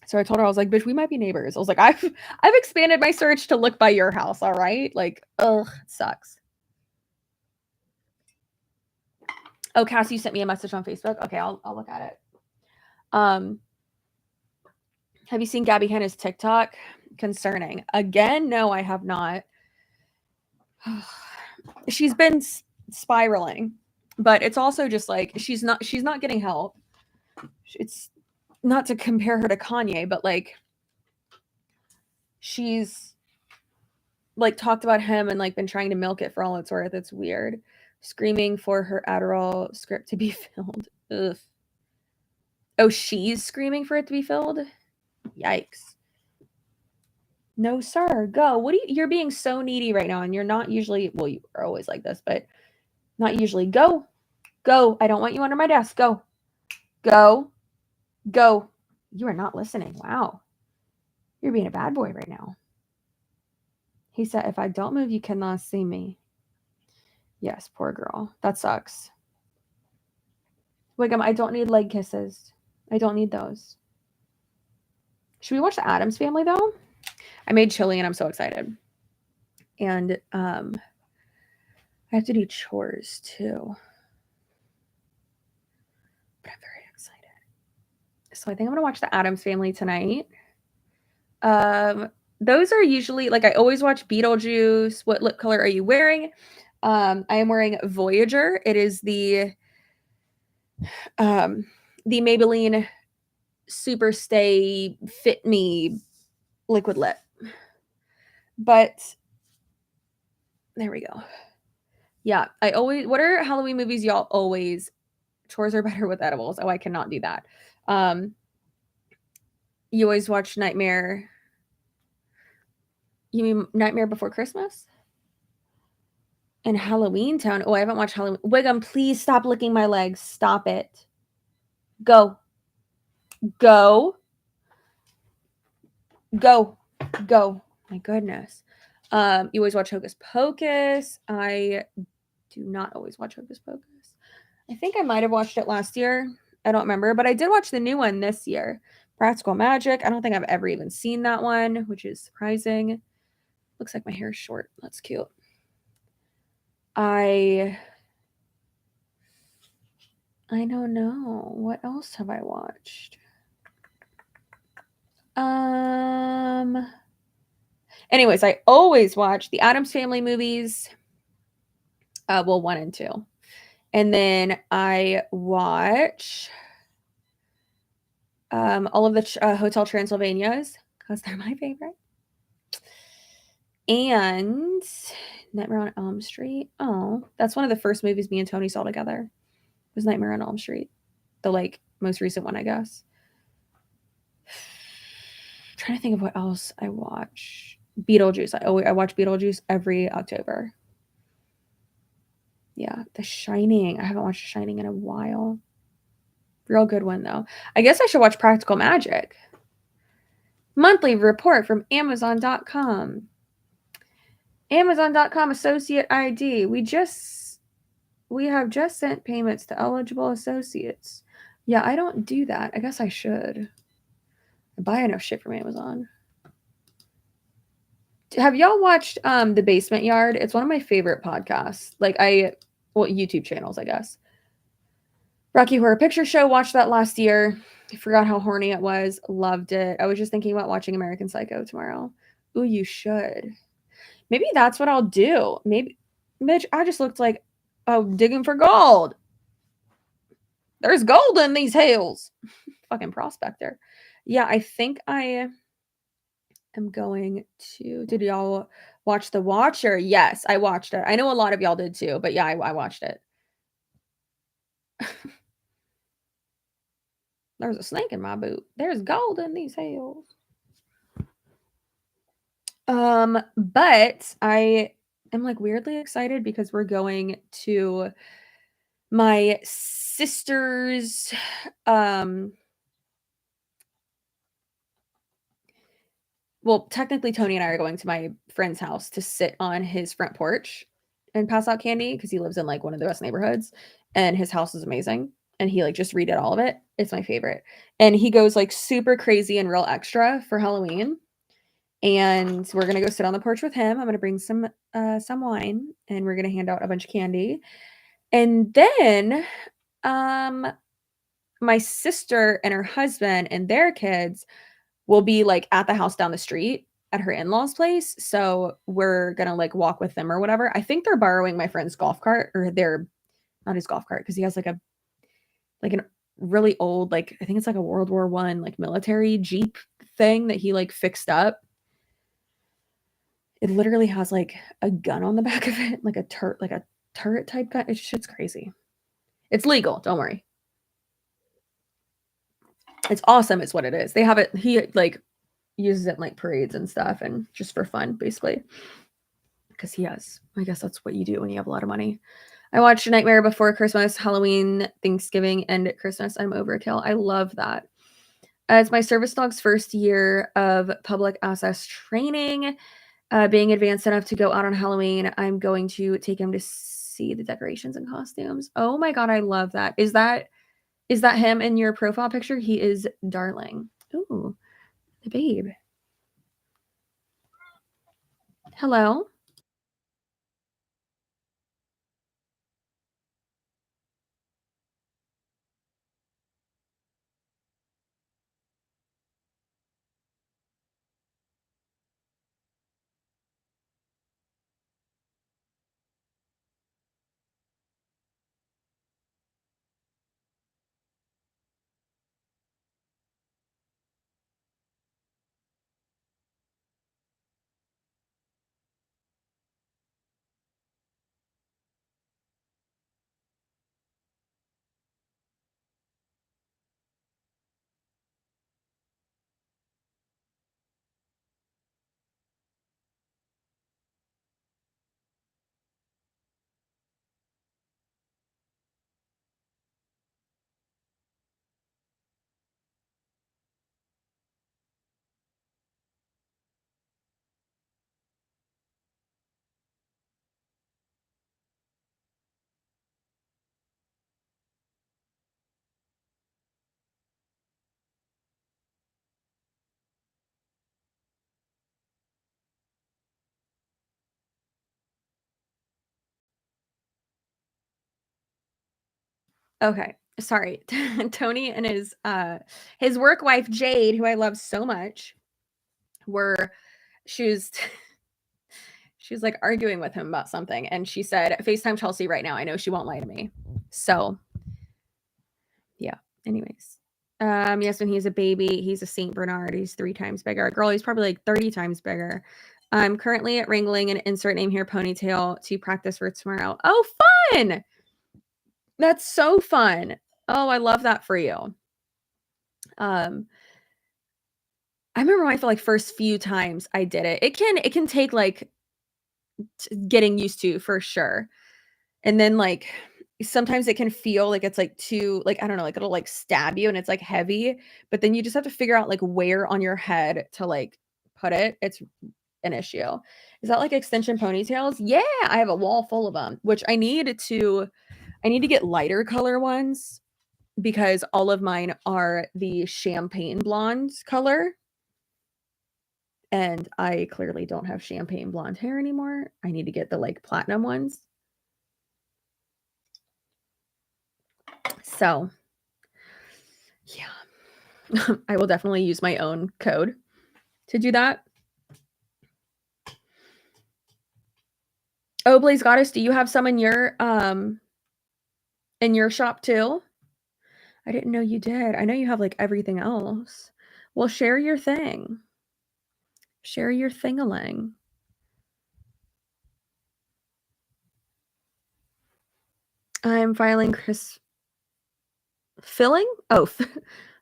So I told her, I was like, bitch, we might be neighbors. I was like, I've expanded my search to look by your house, all right? Like, ugh, it sucks. Oh, Cassie, you sent me a message on Facebook. Okay, I'll look at it. Have you seen Gabby Hanna's TikTok? Concerning. Again, no, I have not. She's been spiraling, but it's also just like she's not getting help. It's not to compare her to Kanye, but like she's like talked about him and like been trying to milk it for all it's worth. It's weird. Screaming for her Adderall script to be filled. Ugh. Oh, she's screaming for it to be filled? Yikes. No, sir. Go. What do you're being so needy right now, and you're not usually, well, you are always like this, but not usually. Go. Go. I don't want you under my desk. Go. Go. Go. You are not listening. Wow. You're being a bad boy right now. He said, if I don't move, you cannot see me. Yes, poor girl. That sucks. Wiggum, I don't need leg kisses. I don't need those. Should we watch the Addams Family, though? I made chili, and I'm so excited. And I have to do chores, too. But I'm very excited. So I think I'm going to watch the Addams Family tonight. Those are usually, like, I always watch Beetlejuice. What lip color are you wearing? I am wearing Voyager. It is the Maybelline Super Stay Fit Me liquid lip. But there we go. Yeah, what are Halloween movies y'all always? Chores are better with edibles. Oh, I cannot do that. You always watch Nightmare. You mean Nightmare Before Christmas? And Halloween Town. Oh, I haven't watched Halloween. Wiggum, please stop licking my legs. Stop it. Go. Go. Go. Go. My goodness. You always watch Hocus Pocus. I do not always watch Hocus Pocus. I think I might have watched it last year. I don't remember, but I did watch the new one this year. Practical Magic. I don't think I've ever even seen that one, which is surprising. Looks like my hair is short. That's cute. I don't know. What else have I watched? Anyways, I always watch the Addams Family movies. 1 and 2. And then I watch all of the Hotel Transylvanias because they're my favorite. And Nightmare on Elm Street. Oh, that's one of the first movies me and Tony saw together. Was Nightmare on Elm Street. The most recent one, I guess. I'm trying to think of what else I watch. Beetlejuice. I watch Beetlejuice every October. Yeah, The Shining. I haven't watched The Shining in a while. Real good one, though. I guess I should watch Practical Magic. Monthly report from Amazon.com. Amazon.com associate ID. We have just sent payments to eligible associates. Yeah, I don't do that. I guess I should. I buy enough shit from Amazon. Have y'all watched The Basement Yard? It's one of my favorite podcasts. YouTube channels, I guess. Rocky Horror Picture Show, watched that last year. I forgot how horny it was. Loved it. I was just thinking about watching American Psycho tomorrow. Ooh, you should. Maybe that's what I'll do. Maybe, Mitch, I just looked like, digging for gold. There's gold in these hills. Fucking prospector. Yeah, I think I am going to. Did y'all watch The Watcher? Yes, I watched it. I know a lot of y'all did too, but yeah, I watched it. There's a snake in my boot. There's gold in these hills. But I am weirdly excited because we're going to my sister's well, technically Tony and I are going to my friend's house to sit on his front porch and pass out candy because he lives in one of the best neighborhoods and his house is amazing. And he just redid all of it. It's my favorite. And he goes super crazy and real extra for Halloween. And we're gonna go sit on the porch with him. I'm gonna bring some wine and we're gonna hand out a bunch of candy. And then my sister and her husband and their kids will be at the house down the street at her in-laws' place. So we're gonna walk with them or whatever. I think they're borrowing my friend's golf cart, or they're not his golf cart because he has an really old, I think it's a World War I military Jeep thing that he fixed up. It literally has a gun on the back of it, a turret type gun. It's shit's crazy. It's legal, don't worry. It's awesome, is what it is. They have it, he uses it in parades and stuff and just for fun, basically. Because I guess that's what you do when you have a lot of money. I watched Nightmare Before Christmas, Halloween, Thanksgiving, and Christmas. I'm overkill. I love that. It's my service dog's first year of public access training. Being advanced enough to go out on Halloween, I'm going to take him to see the decorations and costumes. Oh my god, I love that. Is that him in your profile picture? He is darling. Ooh, the babe. Hello? Okay, sorry. Tony and his work wife, Jade, who I love so much, were she was she was, like, arguing with him about something, and she said, "FaceTime Chelsea right now, I know she won't lie to me." So, yeah, anyways. Yes, when he's a baby, he's a Saint Bernard, he's 3 times bigger. Girl, he's probably, like, 30 times bigger. I'm currently wrangling an insert name here ponytail to practice for tomorrow. Oh, fun! That's so fun. Oh, I love that for you. Um, I remember when I feel like first few times I did it. It can take, like, getting used to for sure. And then, like, sometimes it can feel like it's, like, too like, I don't know, like, it'll, like, stab you and it's, like, heavy, but then you just have to figure out, like, where on your head to, like, put it. It's an issue. Is that, like, extension ponytails? Yeah, I have a wall full of them, which I need to get lighter color ones because all of mine are the champagne blonde color, and I clearly don't have champagne blonde hair anymore. I need to get the, like, platinum ones. So, yeah. I will definitely use my own code to do that. Oh, Blaze Goddess, do you have some in your shop too? I didn't know you did. I know you have, like, everything else. Well, share your thing. Share your thing-a-ling. I'm filing filling? Oh,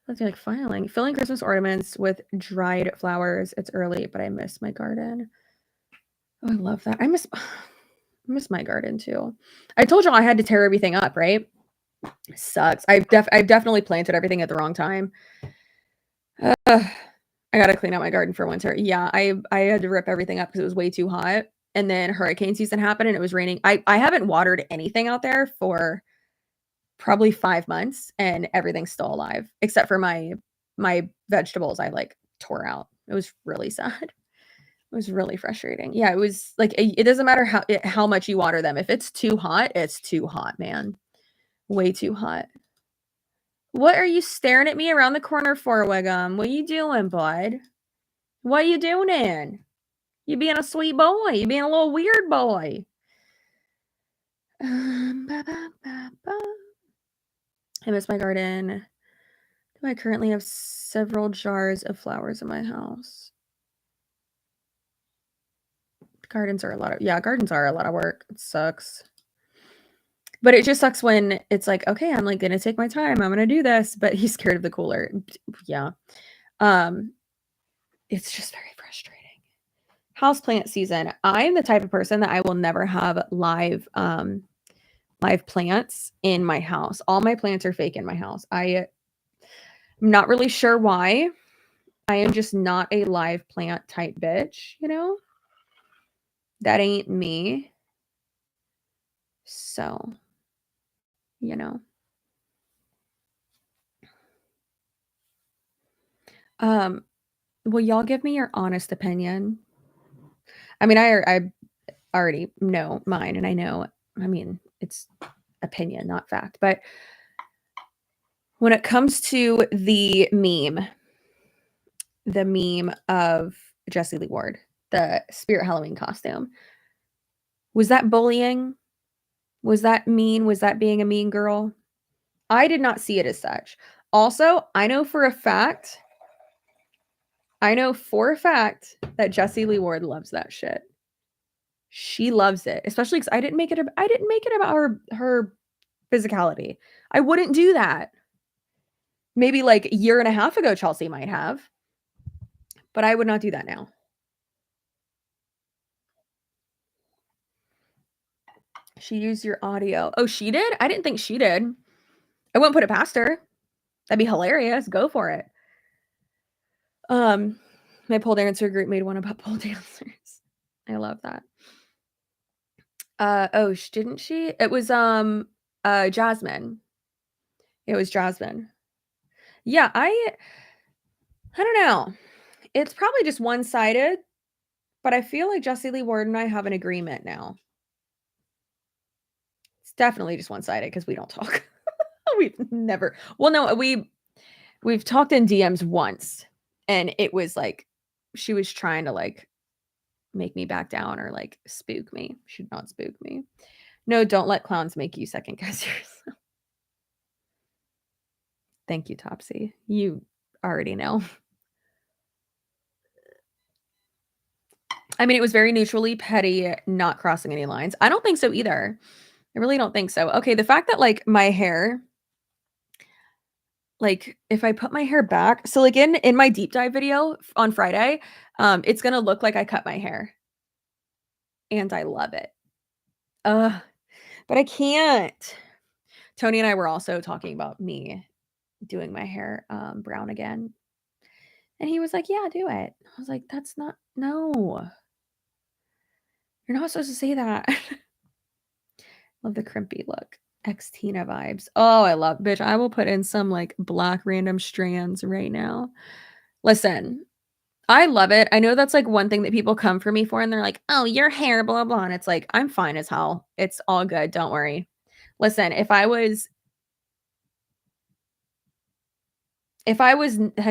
let's like filing. Filling Christmas ornaments with dried flowers. It's early, but I miss my garden. Oh, I love that. I miss my garden too. I told y'all I had to tear everything up, right? Sucks. I've definitely planted everything at the wrong time. I gotta clean out my garden for winter. Yeah, I had to rip everything up because it was way too hot. And then hurricane season happened and it was raining. I haven't watered anything out there for probably 5 months and everything's still alive except for my vegetables I, like, tore out. It was really sad. It was really frustrating. Yeah, it was like, it doesn't matter how much you water them. If it's too hot, it's too hot, man. Way too hot. What are you staring at me around the corner for, Wiggum? What you doing, bud? What you doing? You being a sweet boy. You being a little weird boy. Ba, ba, ba, ba. I miss my garden. I currently have several jars of flowers in my house. Gardens are a lot of work. It sucks. But it just sucks when it's like, "Okay, I'm, like, gonna take my time. I'm gonna do this," but he's scared of the cooler. Yeah. Um, it's just very frustrating. Houseplant season. I'm the type of person that I will never have live plants in my house. All my plants are fake in my house. I'm not really sure why. I am just not a live plant type bitch, you know? That ain't me. So, you know. Will y'all give me your honest opinion? I mean, I already know mine, and I know, I mean, it's opinion, not fact. But when it comes to the meme of Jessie Lee Ward, the Spirit Halloween costume, was that bullying? Was that mean? Was that being a mean girl? I did not see it as such. Also, I know for a fact that Jessie Lee Ward loves that shit. She loves it, especially because I didn't make it about her physicality. I wouldn't do that. Maybe like a year and a half ago, Chelsea might have, but I would not do that now. She used your audio. Oh, she did? I didn't think she did. I wouldn't put it past her. That'd be hilarious. Go for it. My pole dancer group made one about pole dancers. I love that. Oh, didn't she? It was Jasmine. It was Jasmine. Yeah, I don't know. It's probably just one-sided, but I feel like Jessie Lee Ward and I have an agreement now. It's definitely just one-sided because we don't talk. We've never. Well, no, we've talked in DMs once, and it was like she was trying to like make me back down or like spook me. She did not spook me. No, don't let clowns make you second guess yourself. Thank you, Topsy. You already know. I mean, it was very neutrally petty, not crossing any lines. I don't think so either. I really don't think so. Okay, the fact that like my hair, like if I put my hair back, so like in my deep dive video on Friday, it's gonna look like I cut my hair. And I love it. But I can't. Tony and I were also talking about me doing my hair brown again. And he was like, "Yeah, do it." I was like, "That's not no. You're not supposed to say that." Love the crimpy look. Ex-Tina vibes. Oh, I love bitch. I will put in some like black random strands right now. Listen, I love it. I know that's like one thing that people come for me for, and they're like, "Oh, your hair, blah blah." And it's like, I'm fine as hell. It's all good. Don't worry. Listen, if I was,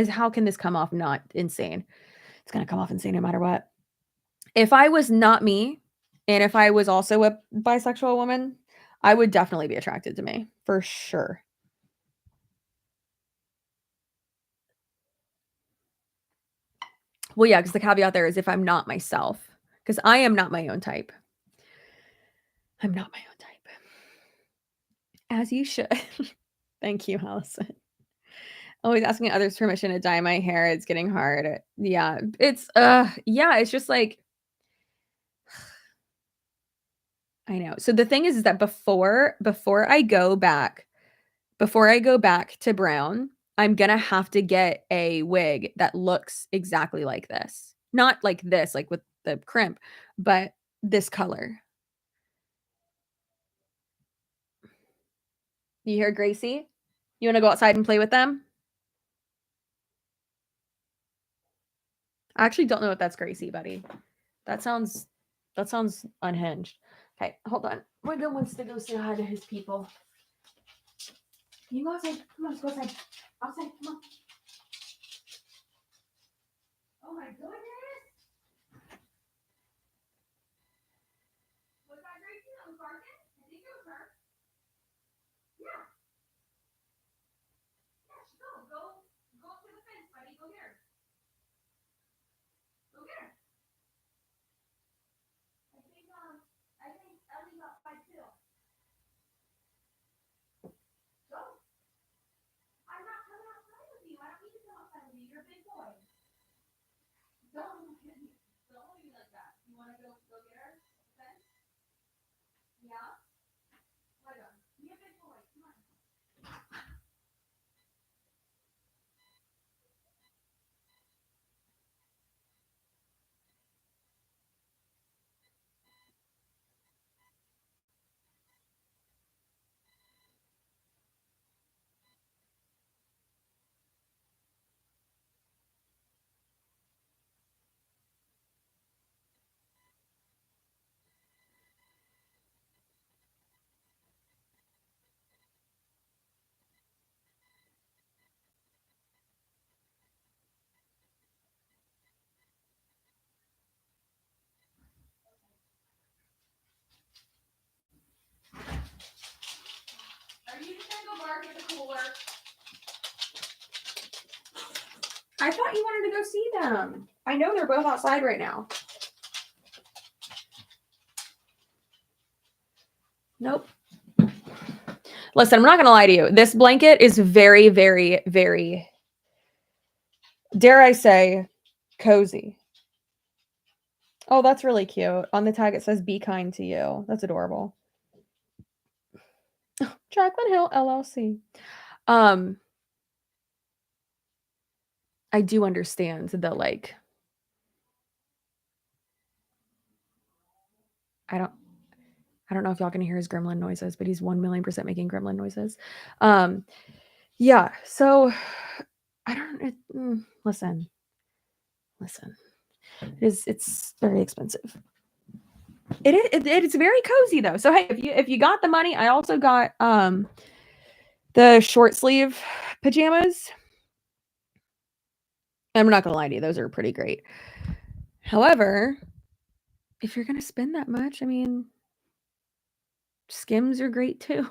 how can this come off not insane? It's gonna come off insane no matter what. If I was not me, and if I was also a bisexual woman, I would definitely be attracted to me for sure. Well, yeah, because the caveat there is if I'm not myself, because I am not my own type. I'm not my own type. As you should. Thank you, Allison. Always asking others' permission to dye my hair. It's getting hard. Yeah, it's just like I know. So the thing is that before I go back to brown, I'm gonna have to get a wig that looks exactly like this. Not like this, like with the crimp, but this color. You hear Gracie? You wanna go outside and play with them? I actually don't know if that's Gracie, buddy. That sounds unhinged. Okay, hold on. Wiggle wants to go say hi to his people. Can you go outside? Come on, let's go outside. Outside, come on. Oh my goodness. Was that Gracie that was barking? I think it was her. Yeah. Yeah, go up to the fence, buddy. Go get her. Go get her. I think Ellie got 5 too. Go. I'm not coming outside with you. I don't need to come outside with you. You're a big boy. Don't look at me like that. You want to go get her? Fence? Yeah? What? Be a big boy. Come on. I thought you wanted to go see them. I know they're both outside right now. Nope. Listen, I'm not going to lie to you. This blanket is very, very, very, dare I say, cozy. Oh, that's really cute. On the tag, it says, be kind to you. That's adorable. Jaclyn Hill, LLC. I do understand the, like, I don't know if y'all can hear his gremlin noises, but he's 1,000,000% making gremlin noises. Yeah, so I don't listen. It's very expensive. It's very cozy though. So hey, if you got the money, I also got the short sleeve pajamas. I'm not gonna lie to you, those are pretty great. However, if you're gonna spend that much, I mean, Skims are great too.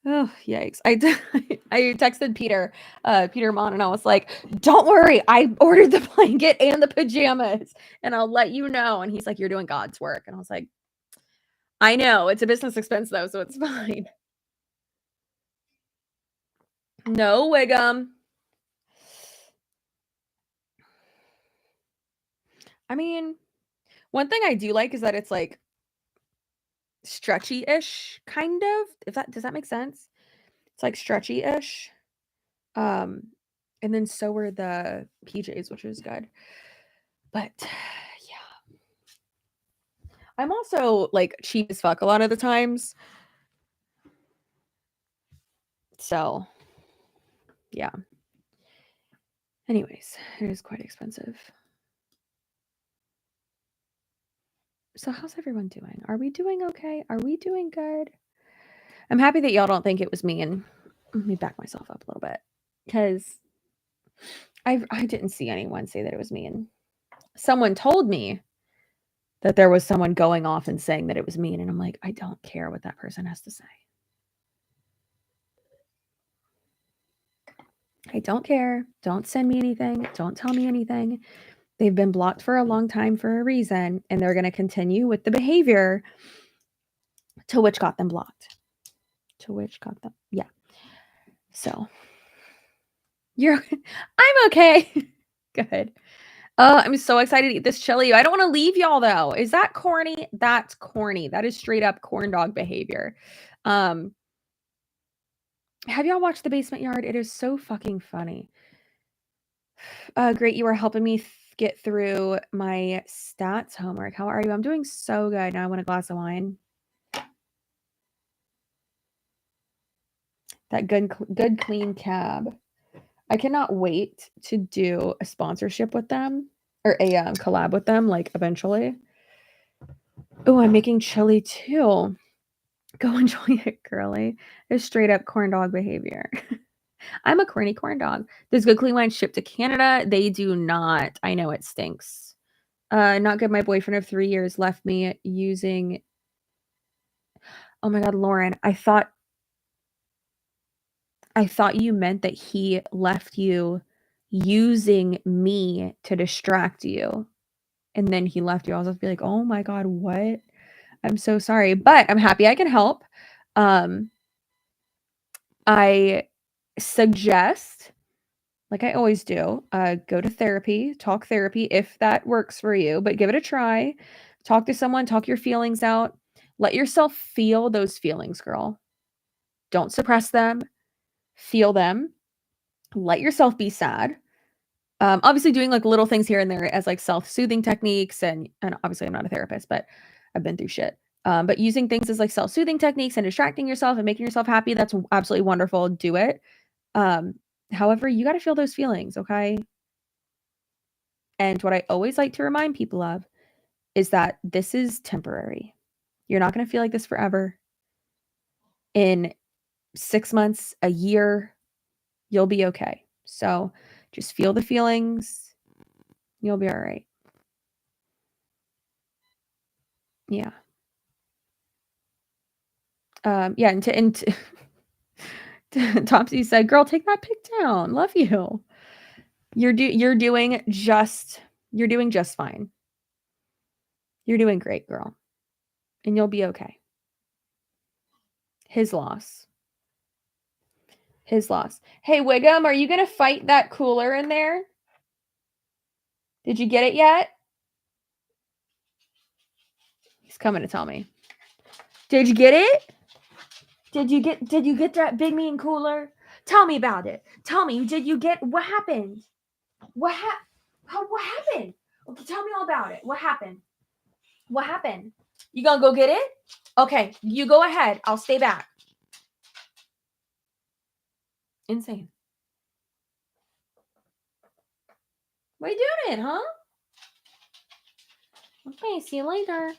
Oh, yikes. I texted Peter Mon, and I was like, don't worry, I ordered the blanket and the pajamas, and I'll let you know. And he's like, you're doing God's work. And I was like, I know, it's a business expense though, so it's fine. No, Wiggum. I mean, one thing I do like is that it's like stretchy-ish, kind of. Does that make sense? It's like stretchy-ish. And then so were the PJs, which is good. But yeah. I'm also like cheap as fuck a lot of the times. So yeah. Anyways, it is quite expensive. So how's everyone doing? Are we doing okay? Are we doing good? I'm happy that y'all don't think it was me, and let me back myself up a little bit because I didn't see anyone say that it was me, and someone told me that there was someone going off and saying that it was me, and I'm like, I don't care what that person has to say. I don't care. Don't send me anything. Don't tell me anything. They've been blocked for a long time for a reason, and they're going to continue with the behavior to which got them blocked. Yeah. So I'm okay. Good. I'm so excited to eat this chili. I don't want to leave y'all though. Is that corny? That's corny. That is straight up corn dog behavior. Have y'all watched The Basement Yard? It is so fucking funny. Great. You are helping me get through my stats homework. How are you? I'm doing so good. Now I want a glass of wine. That good clean cab. I cannot wait to do a sponsorship with them or a collab with them, like eventually. Oh, I'm making chili too. Go enjoy it, girly. It's straight up corn dog behavior. I'm a corny corn dog. Does Good Clean Wine ship to Canada? They do not. I know it stinks. Not good. My boyfriend of 3 years left me using. Oh my God, Lauren. I thought you meant that he left you using me to distract you. And then he left you. I was like, oh my God, what? I'm so sorry, but I'm happy I can help. I suggest, like I always do, go to therapy, talk therapy if that works for you, but give it a try. Talk to someone, talk your feelings out. Let yourself feel those feelings, girl. Don't suppress them. Feel them. Let yourself be sad. Obviously doing like little things here and there as like self-soothing techniques, and obviously I'm not a therapist, but I've been through shit. But using things as like self-soothing techniques and distracting yourself and making yourself happy, that's absolutely wonderful. Do it. However, you got to feel those feelings, okay? And what I always like to remind people of is that this is temporary. You're not going to feel like this forever. In 6 months, a year, you'll be okay. So just feel the feelings. You'll be all right. Yeah. Yeah, and Topsy said, girl, take that pic down. Love you. You're doing just fine. You're doing great, girl. And you'll be okay. His loss. His loss. Hey, Wiggum, are you going to fight that cooler in there? Did you get it yet? He's coming to tell me. Did you get it? Did you get that big mean cooler? Tell me about it. Tell me, what happened? What happened? Okay, tell me all about it. What happened? What happened? You gonna go get it? Okay, you go ahead. I'll stay back. Insane. What are you doing, huh? Okay, see you later.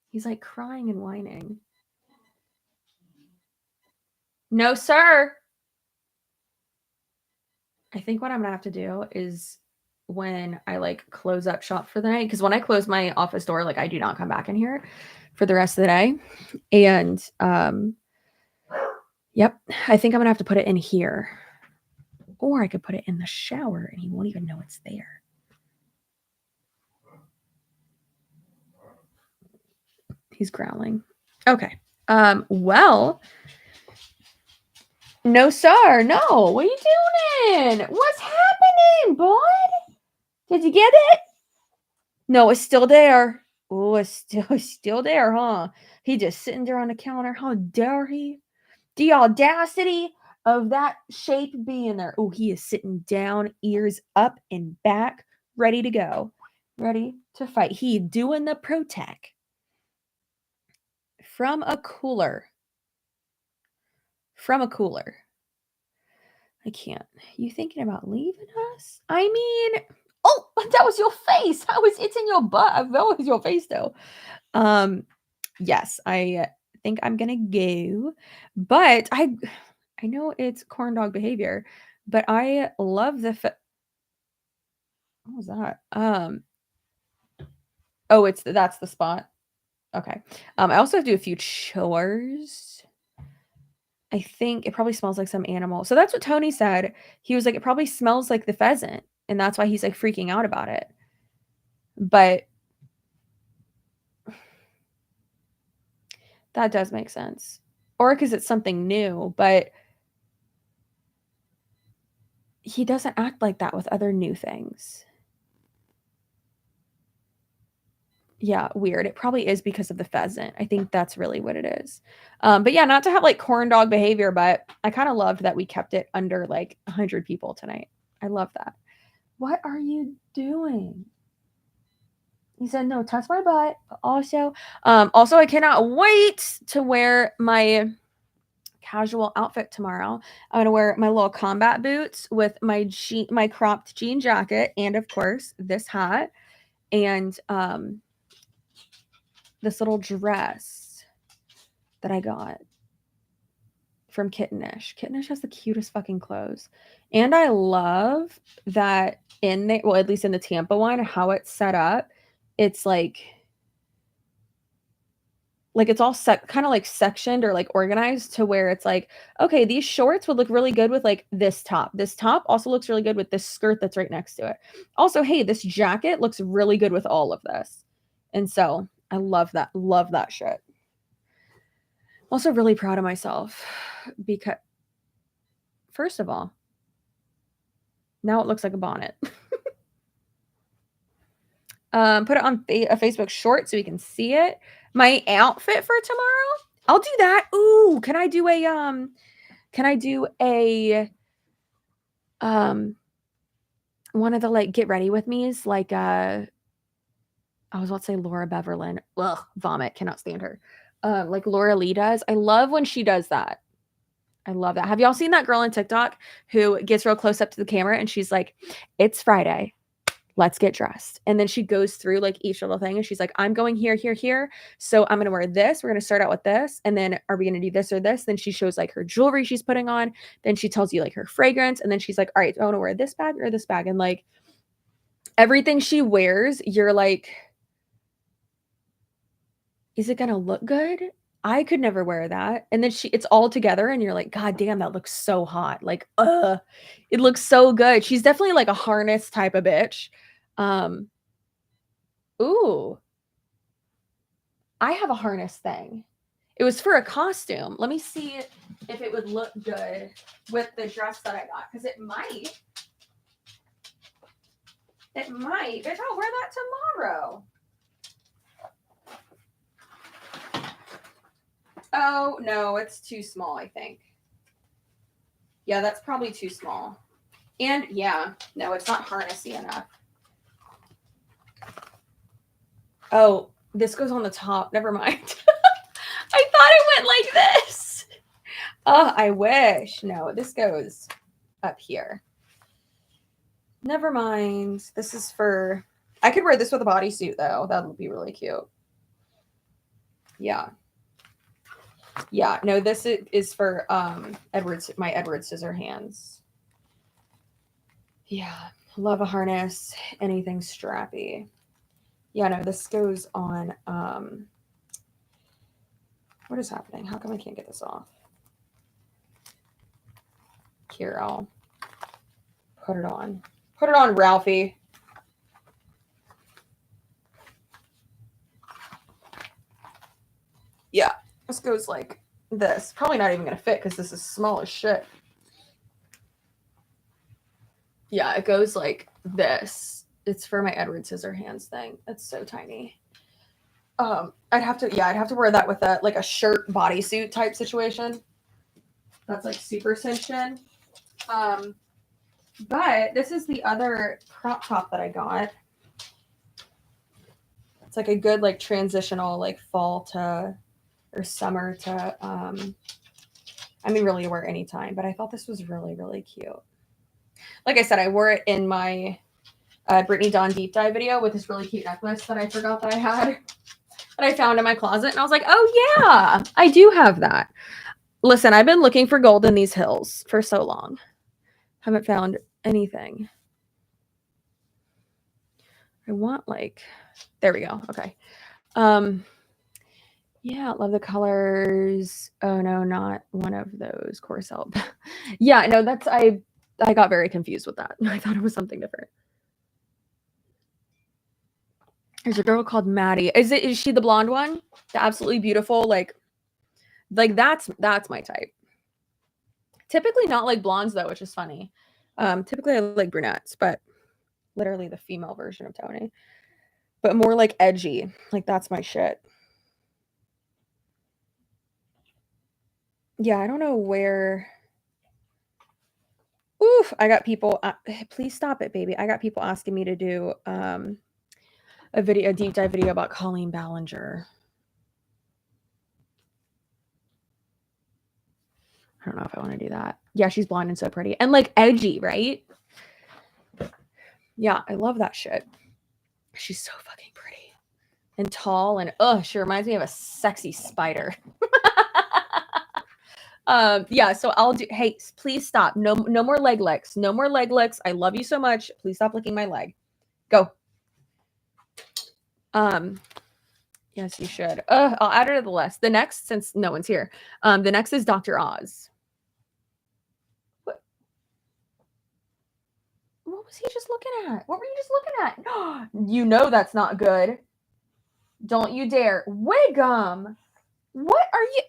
He's like crying and whining. No, sir. I think what I'm gonna have to do is when I like close up shop for the night, because when I close my office door, like I do not come back in here for the rest of the day. And yep, I think I'm gonna have to put it in here. Or I could put it in the shower and he won't even know it's there. He's growling. Okay. Well, no, sir. No. What are you doing? What's happening, bud? Did you get it? No, it's still there. Oh, it's still there, huh? He just sitting there on the counter. How dare he? The audacity of that shape being there. Oh, he is sitting down, ears up and back, ready to go. Ready to fight. He doing the protect. From a cooler. I can't. You thinking about leaving us? I mean, oh, that was your face. It's in your butt. That was your face though. Yes, I think I'm gonna go, but I know it's corn dog behavior, but I love the what was that? Oh, that's the spot. Okay. I also have to do a few chores. I think it probably smells like some animal. So that's what Tony said. He was like, it probably smells like the pheasant, and that's why he's like freaking out about it. But that does make sense. Or because it's something new, but he doesn't act like that with other new things. Yeah, weird. It probably is because of the pheasant. I think that's really what it is. But yeah, not to have like corn dog behavior, but I kind of loved that we kept it under like 100 people tonight. I love that. What are you doing? He said, no, touch my butt. But also, I cannot wait to wear my casual outfit tomorrow. I'm gonna wear my little combat boots with my cropped jean jacket, and of course this hat, and this little dress that I got from Kittenish. Kittenish has the cutest fucking clothes. And I love that in there, well, at least in the Tampa one, how it's set up. It's like it's all kind of like sectioned or like organized to where it's like, okay, these shorts would look really good with like this top. This top also looks really good with this skirt that's right next to it. Also, hey, this jacket looks really good with all of this. And so I love that. Love that shit. Also really proud of myself because first of all, now it looks like a bonnet. Put it on a Facebook short so we can see it. My outfit for tomorrow? I'll do that. Ooh, can I do a one of the like get ready with me's like I was about to say Laura Beverlin. Ugh, vomit, cannot stand her. Like Laura Lee does. I love when she does that. I love that. Have y'all seen that girl on TikTok who gets real close up to the camera and she's like, it's Friday. Let's get dressed. And then she goes through like each little thing and she's like, I'm going here, here, here. So I'm going to wear this. We're going to start out with this. And then are we going to do this or this? Then she shows like her jewelry she's putting on. Then she tells you like her fragrance. And then she's like, all right, I want to wear this bag or this bag. And like everything she wears, you're like, is it going to look good? I could never wear that. And then it's all together and you're like, God damn, that looks so hot. Like, it looks so good. She's definitely like a harness type of bitch. Ooh, I have a harness thing. It was for a costume. Let me see if it would look good with the dress that I got. Because it might. It might. Bitch, I'll wear that tomorrow. Oh, no, it's too small, I think. Yeah, that's probably too small. And yeah, no, it's not harnessy enough. Oh, this goes on the top. Never mind. I thought it went like this. Oh, I wish. No, this goes up here. Never mind. This is for... I could wear this with a bodysuit, though. That would be really cute. Yeah. Yeah, no, this is for my Edward Scissorhands. Yeah, love a harness. Anything strappy. Yeah, no, this goes on... what is happening? How come I can't get this off? Here, I'll put it on. Put it on, Ralphie. Yeah, this goes like this. Probably not even going to fit because this is small as shit. Yeah, it goes like this. It's for my Edward Scissorhands thing. It's so tiny. I'd have to wear that with a shirt bodysuit type situation. That's like super cinched in. But this is the other crop top that I got. It's like a good like transitional like fall to or summer to I mean really wear anytime, but I thought this was really, really cute. Like I said, I wore it in my Brittany Dawn deep dive video with this really cute necklace that I forgot that I had that I found in my closet, and I was like, oh yeah, I do have that. Listen, I've been looking for gold in these hills for so long. Haven't found anything. I want like, there we go. Okay. Yeah, love the colors. Oh no, not one of those Corcel. Yeah, no, that's I got very confused with that. I thought it was something different. There's a girl called Maddie. Is she the blonde one? The absolutely beautiful, like that's my type. Typically not like blondes though, which is funny. Typically I like brunettes, but literally the female version of Tony. But more like edgy. Like that's my shit. Yeah, I don't know where. Oof, I got people. Please stop it, baby. I got people asking me to do a deep dive video about Colleen Ballinger. I don't know if I want to do that. Yeah, she's blonde and so pretty and like edgy, right? Yeah, I love that shit. She's so fucking pretty and tall and she reminds me of a sexy spider. Yeah, so I'll do. Hey, please stop. No more leg licks. No more leg licks. I love you so much. Please stop licking my leg. Go. Yes, you should. I'll add her to the list. The next, since no one's here, the next is Dr. Oz. What was he just looking at? What were you just looking at? You know that's not good. Don't you dare. Wiggum. What are you?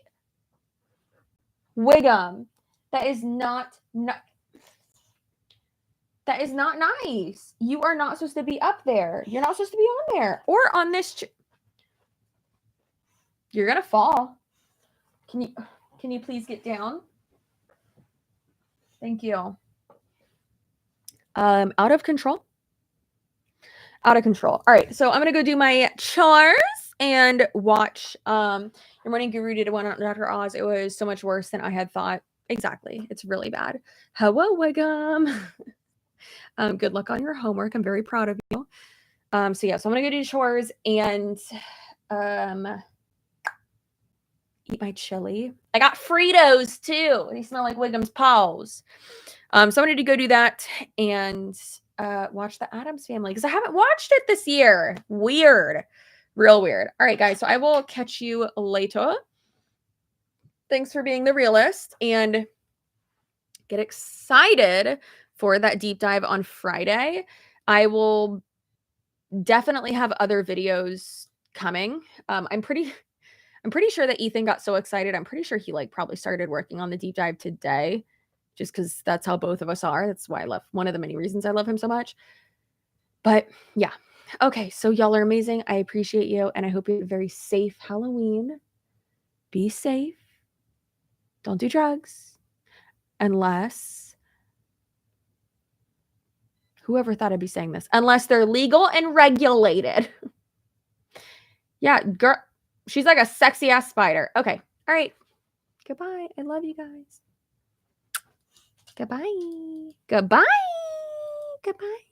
Wiggum. That is not that is not nice. You are not supposed to be up there. You're not supposed to be on there or on this. You're gonna fall. Can you please get down? Thank you. Out of control. Out of control. All right, so I'm gonna go do my chores and watch. Your Morning Guru did one on Dr. Oz. It was so much worse than I had thought. Exactly, it's really bad. Hello, Wiggum. Good luck on your homework. I'm very proud of you. So yeah, so I'm gonna go do chores and eat my chili. I got Fritos too. They smell like Wiggum's paws. So I'm gonna go do that and watch the Addams Family because I haven't watched it this year. Weird. Real weird. All right, guys. So I will catch you later. Thanks for being the realist, and get excited for that deep dive on Friday. I will definitely have other videos coming. I'm pretty sure that Ethan got so excited. I'm pretty sure he like probably started working on the deep dive today, just because that's how both of us are. That's why I love, one of the many reasons I love him so much. But yeah. Okay, so y'all are amazing. I appreciate you, and I hope you have a very safe Halloween. Be safe. Don't do drugs. Unless, whoever thought I'd be saying this, unless they're legal and regulated. Yeah, girl, she's like a sexy ass spider. Okay, all right. Goodbye. I love you guys. Goodbye. Goodbye. Goodbye.